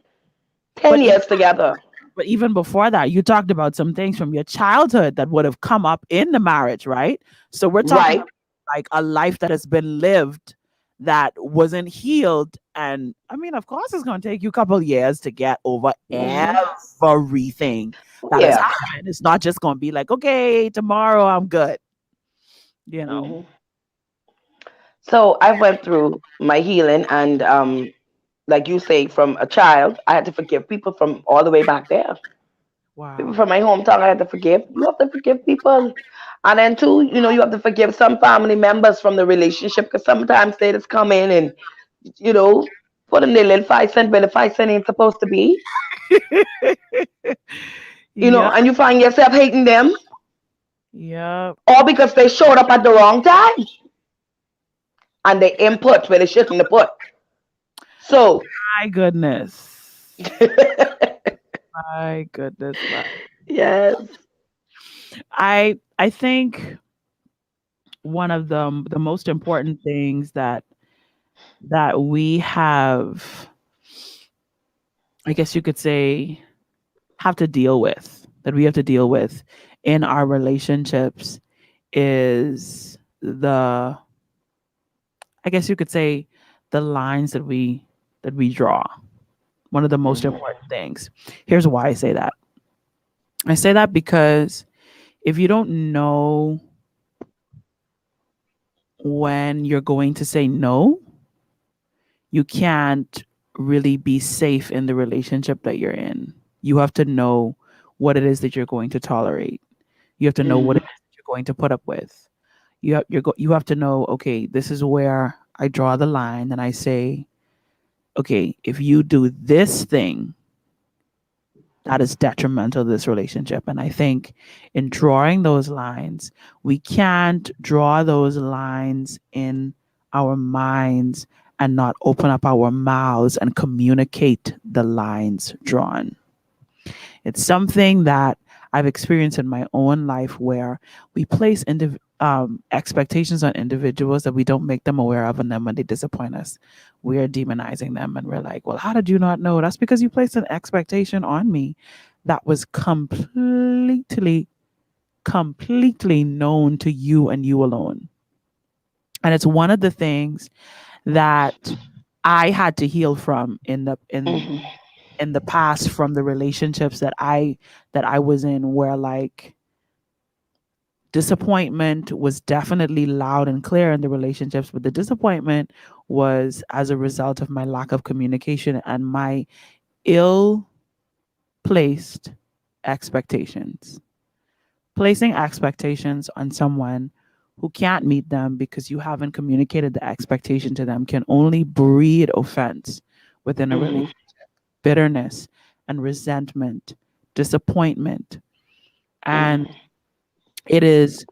ten But years together. But even before that, you talked about some things from your childhood that would have come up in the marriage, right? So we're talking Right. about like a life that has been lived that wasn't healed. And I mean, of course, it's going to take you a couple years to get over Hmm. everything that has Yeah. happened. It's not just going to be like, okay, tomorrow I'm good, you know? Hmm. So I went through my healing, and like you say, from a child, I had to forgive people from all the way back there. People Wow. from my hometown, I had to forgive. You have to forgive people. And then, too, you have to forgive some family members from the relationship, because sometimes they just come in and, you know, put in their little 5 cent where the 5 cent ain't supposed to be, Yep. and you find yourself hating them, Yep. all because they showed up at the wrong time and they input where they shouldn't have put. So, My goodness. My goodness. yes. I think one of the most important things that we have, I guess you could say, have to deal with, that we have to deal with in our relationships is the, I guess you could say, the lines that we draw. One of the most Hmm. important things. Here's why I say that. I say that because if you don't know when you're going to say no, you can't really be safe in the relationship that you're in. You have to know what it is that you're going to tolerate. You have to know what Hmm. it is that you're going to put up with. You have to know, okay, this is where I draw the line and I say, okay, if you do this thing, that is detrimental to this relationship. And I think in drawing those lines, we can't draw those lines in our minds and not open up our mouths and communicate the lines drawn. It's something that I've experienced in my own life where we place expectations on individuals that we don't make them aware of, and then when they disappoint us, we are demonizing them, and we're like, "Well, how did you not know?" That's because you placed an expectation on me that was completely known to you and you alone. And it's one of the things that I had to heal from Hmm. in the past, from the relationships that I was in, where like disappointment was definitely loud and clear in the relationships, but the disappointment was as a result of my lack of communication and my ill placed expectations. Placing expectations on someone who can't meet them because you haven't communicated the expectation to them can only breed offense within a Hmm. relationship, bitterness and resentment, disappointment. And Hmm. it is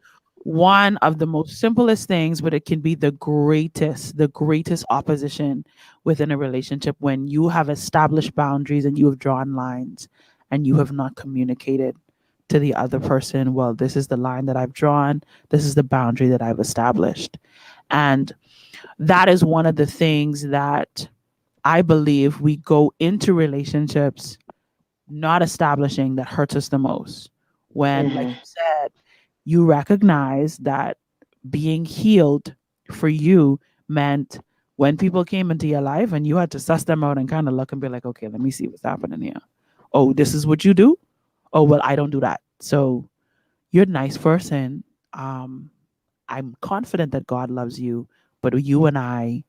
one of the most simplest things, but it can be the greatest opposition within a relationship when you have established boundaries and you have drawn lines and you have not communicated to the other person, well, this is the line that I've drawn, this is the boundary that I've established. And that is one of the things that I believe we go into relationships not establishing, that hurts us the most. When, like Hmm. you said, you recognize that being healed for you meant when people came into your life and you had to suss them out and kind of look and be like, okay, let me see what's happening here. Oh, this is what you do? Oh, well, I don't do that. So you're a nice person. Um, I'm confident that God loves you, but you and I,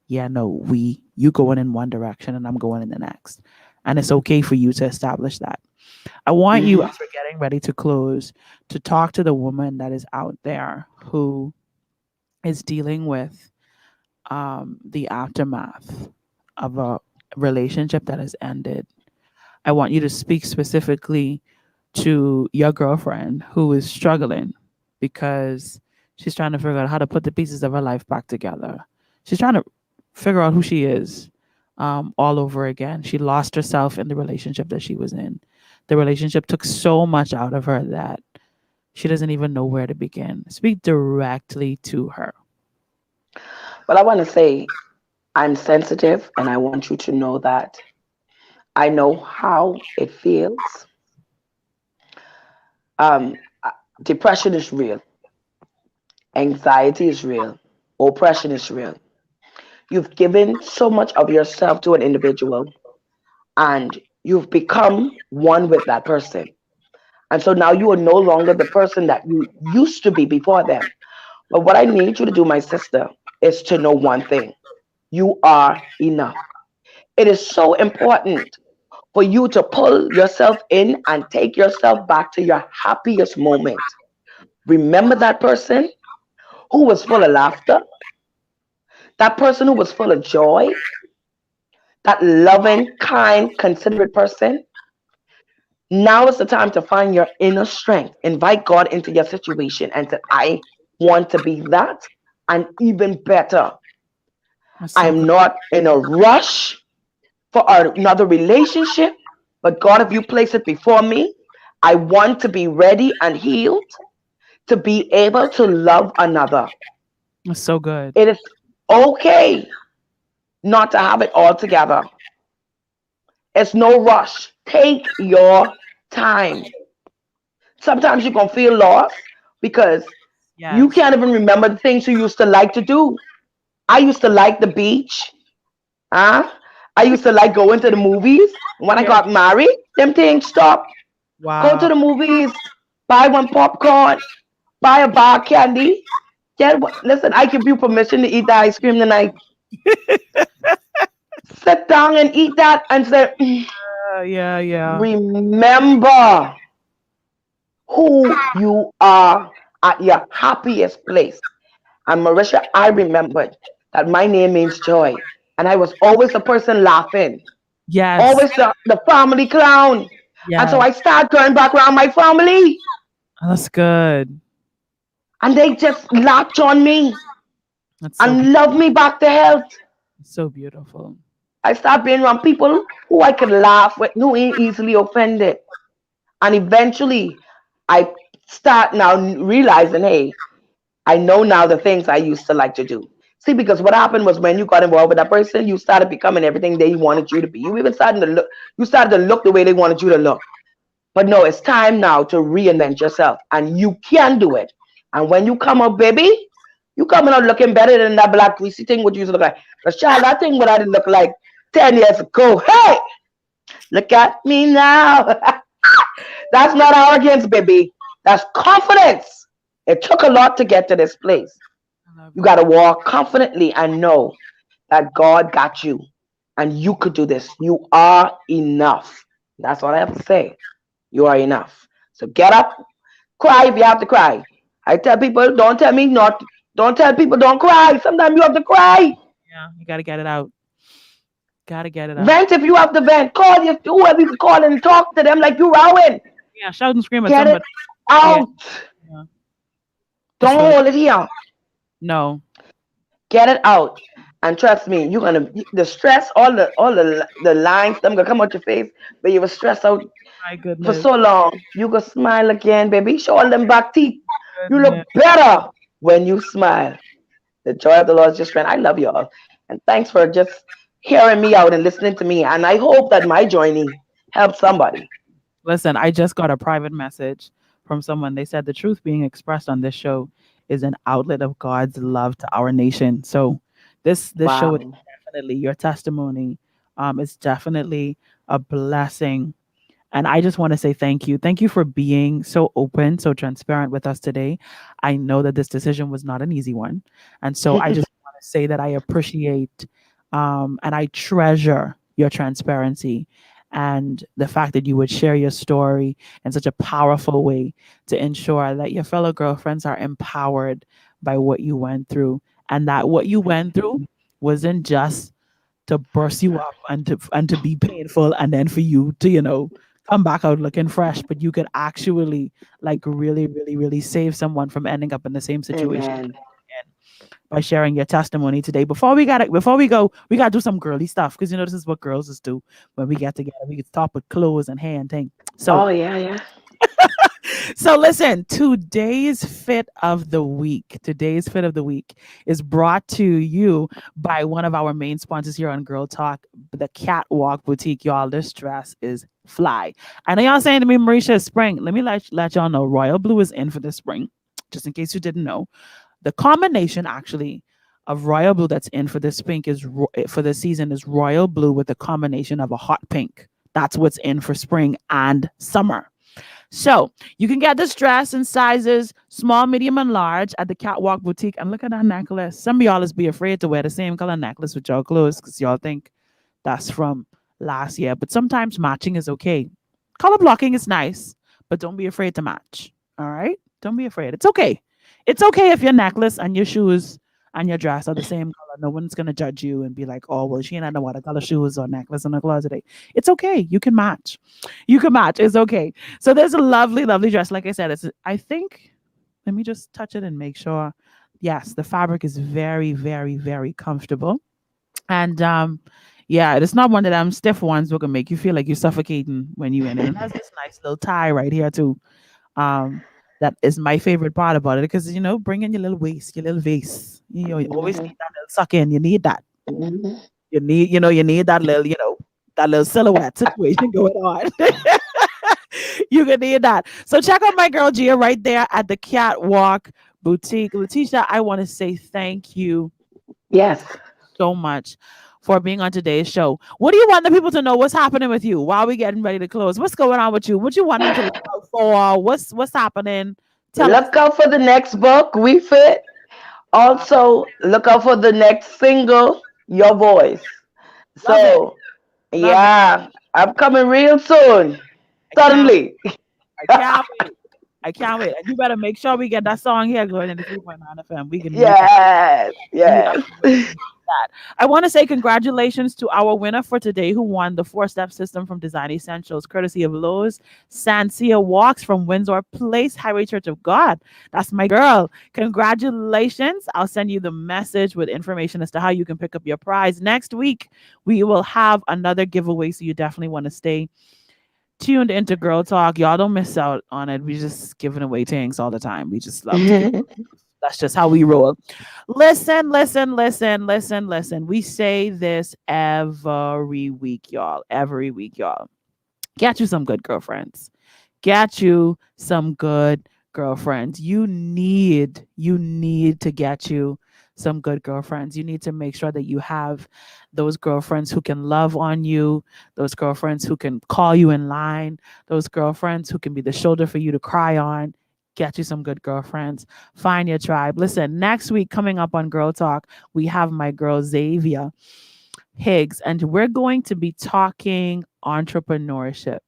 yeah, no, you going in one direction and I'm going in the next. And it's okay for you to establish that. I want you, Hmm. as we're getting ready to close, to talk to the woman that is out there who is dealing with the aftermath of a relationship that has ended, I want you to speak specifically to your girlfriend who is struggling because she's trying to figure out how to put the pieces of her life back together. She's trying to figure out who she is all over again. She lost herself in the relationship that she was in. The relationship took so much out of her that she doesn't even know where to begin. Speak directly to her. Well, I want to say I'm sensitive and I want you to know that I know how it feels. Uh, depression is real, anxiety is real, oppression is real. You've given so much of yourself to an individual and you've become one with that person. And so now you are no longer the person that you used to be before them. But what I need you to do, my sister, is to know one thing: you are enough. It is so important for you to pull yourself in and take yourself back to your happiest moment. Remember that person who was full of laughter, that person who was full of joy, that loving, kind, considerate person. Now is the time to find your inner strength. Invite God into your situation and say, I want to be that and even better. That's I so am good. not in a rush for another relationship, but God, if you place it before me, I want to be ready and healed to be able to love another. That's so good. It is okay not to have it all together. It's no rush. Take your time. Sometimes you're going to feel lost because you Yes. can't even remember the things you used to like to do. I used to like the beach. Huh? I used to like going to the movies. When I Yeah. got married, them things stopped. Go to Wow. the movies, buy one popcorn, buy a bar candy. Listen, I give you permission to eat the ice cream tonight. Sit down and eat that and say, Yeah, yeah. remember who you are at your happiest place. And Marisha, I remembered that my name means joy. And I was always the person laughing, Yes. always the family clown. And so Yes. I started going back around my family That's good. and they just latch on me That's so and love me back to health. so beautiful. I started being around people who I could laugh with, who ain't easily offended. And eventually I start now realizing, hey, I know now the things I used to like to do. See, because what happened was when you got involved with that person, you started becoming everything they wanted you to be. You even started to look, you started to look the way they wanted you to look. But no, it's time now to reinvent yourself, and you can do it. And when you come out, baby, you coming out looking better than that black greasy thing what you used to look like. But child, that thing what I did look like 10 years ago. Hey, look at me now. That's not arrogance, baby. That's confidence. It took a lot to get to this place. I love You got it. to walk confidently and know that God got you and you could do this. You are enough. That's all I have to say. You are enough. So get up, cry if you have to cry. I tell people, don't tell me not, don't tell people don't cry. Sometimes you have to cry. Yeah, you got to get it out. Got to get it out. Vent if you have to vent. Call you, whoever you can call and talk to them like you rowing. Yeah, shout and scream at Get it somebody. Yeah, out. yeah. It's Don't so hold it here. no. Get it out. And trust me, you're gonna the stress, all the lines, them gonna come out your face, but you were stressed out My for goodness. so long. You go smile again, baby. Show all them back teeth. You Goodness. look better when you smile. The joy of the Lord is your strength. I love you all. And thanks for just hearing me out and listening to me. And I hope that my joining helps somebody. Listen, I just got a private message from someone. They said the truth being expressed on this show is an outlet of God's love to our nation. So this show is Wow. definitely your testimony. Is definitely a blessing. And I just want to say thank you. Thank you for being so open, so transparent with us today. I know that this decision was not an easy one. And so I just want to say that I appreciate and I treasure your transparency and the fact that you would share your story in such a powerful way to ensure that your fellow girlfriends are empowered by what you went through and that what you went through wasn't just to burst you up and to be painful, and then for you to, come back out looking fresh, but you could actually like really, really, really save someone from ending up in the same situation Amen. by sharing your testimony today. Before we go, we gotta do some girly stuff because this is what girls just do when we get together. We can start with clothes and hair and thing. So Oh yeah, yeah. so listen, Today's fit of the week is brought to you by one of our main sponsors here on Girl Talk, the Catwalk Boutique. Y'all, this dress is fly. I know y'all saying to me, Marisha, it's spring. Let me let y'all know Royal Blue is in for the spring, just in case you didn't know. The combination actually of royal blue that's in for this pink for the season is royal blue with a combination of a hot pink. That's what's in for spring and summer. So you can get this dress in sizes small, medium, and large at the Catwalk Boutique. And look at that necklace. Some of y'all is be afraid to wear the same color necklace with your clothes because y'all think that's from last year. But sometimes matching is okay. Color blocking is nice, but don't be afraid to match. All right? Don't be afraid. It's okay. It's okay if your necklace and your shoes and your dress are the same color. No one's gonna judge you and be like, "Oh, well, she ain't know what color shoes or necklace in her closet." It's okay. You can match. You can match. It's okay. So there's a lovely, lovely dress. Like I said, I think. Let me just touch it and make sure. Yes, the fabric is very, very, very comfortable, and yeah, it's not one of them stiff ones that can make you feel like you're suffocating when you in it. And it has this nice little tie right here too. Um, that is my favorite part about it because bring in your little waist, your little vase. You always Mhm. need that little suck in. You need that. Mhm. You need that little silhouette situation going on. You can need that. So check out my girl Gia right there at the Catwalk Boutique. Latisha, I want to say thank you Yes. so much for being on today's show. What do you want the people to know? What's happening with you while we getting ready to close? What's going on with you? What you want them to look out for? What's happening? Tell us. Look out for the next book, We Fit. Also, look out for the next single, Your Voice. Love it. So, Love it. yeah, I'm coming real soon. I can't Suddenly. I can't wait. I can't wait. And you better make sure we get that song here, Gloria 3.9 FM. We can need that. Yes, We yes. absolutely need that. I want to say congratulations to our winner for today who won the 4-step system from Design Essentials, courtesy of Lowe's. Sancia Walks from Windsor Place, Highway Church of God. That's my girl. Congratulations. I'll send you the message with information as to how you can pick up your prize. Next week, we will have another giveaway, so you definitely want to stay tuned into Girl Talk. Y'all don't miss out on it. We just giving away things all the time. We just love to give. That's just how we roll. Listen, listen, listen, listen, listen. We say this every week, y'all. Every week, y'all. Get you some good girlfriends. Get you some good girlfriends. You need to get you some good girlfriends. You need to make sure that you have those girlfriends who can love on you, those girlfriends who can call you in line, those girlfriends who can be the shoulder for you to cry on. Get you some good girlfriends. Find your tribe. Listen, next week coming up on Girl Talk, we have my girl Xavier Higgs, and we're going to be talking entrepreneurship.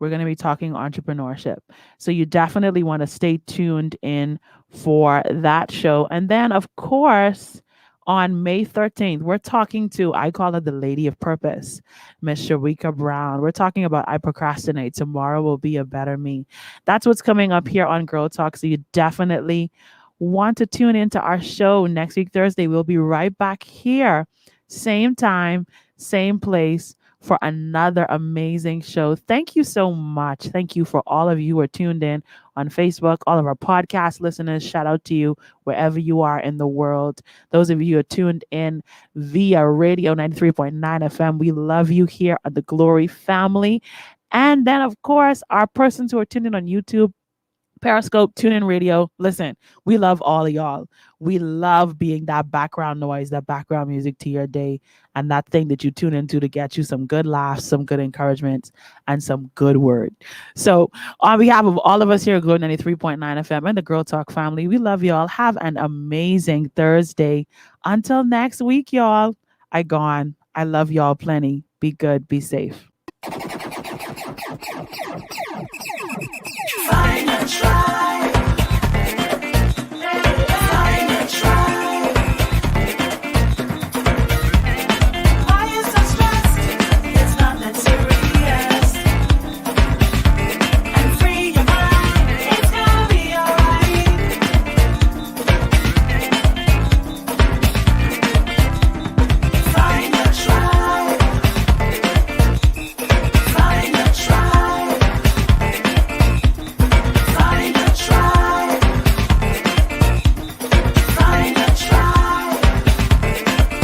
We're going to be talking entrepreneurship. So you definitely want to stay tuned in for that show. And then, of course, on May 13th, we're talking to, I call her the Lady of Purpose, Miss Sharika Brown. We're talking about I Procrastinate. Tomorrow will be a better me. That's what's coming up here on Girl Talk. So you definitely want to tune into our show next week, Thursday. We'll be right back here, same time, same place for another amazing show. Thank you so much. Thank you for all of you who are tuned in on Facebook, all of our podcast listeners. Shout out to you wherever you are in the world. Those of you who are tuned in via Radio 93.9 FM, we love you here at the Glory family. And then, of course, our persons who are tuned in on YouTube, Periscope, TuneIn Radio. Listen, we love all of y'all. We love being that background noise, that background music to your day, and that thing that you tune into to get you some good laughs, some good encouragement, and some good word. So, on behalf of all of us here at Glow 93.9 FM and the Girl Talk family, we love y'all. Have an amazing Thursday. Until next week, y'all. I gone. I love y'all plenty. Be good. Be safe. Find a tribe.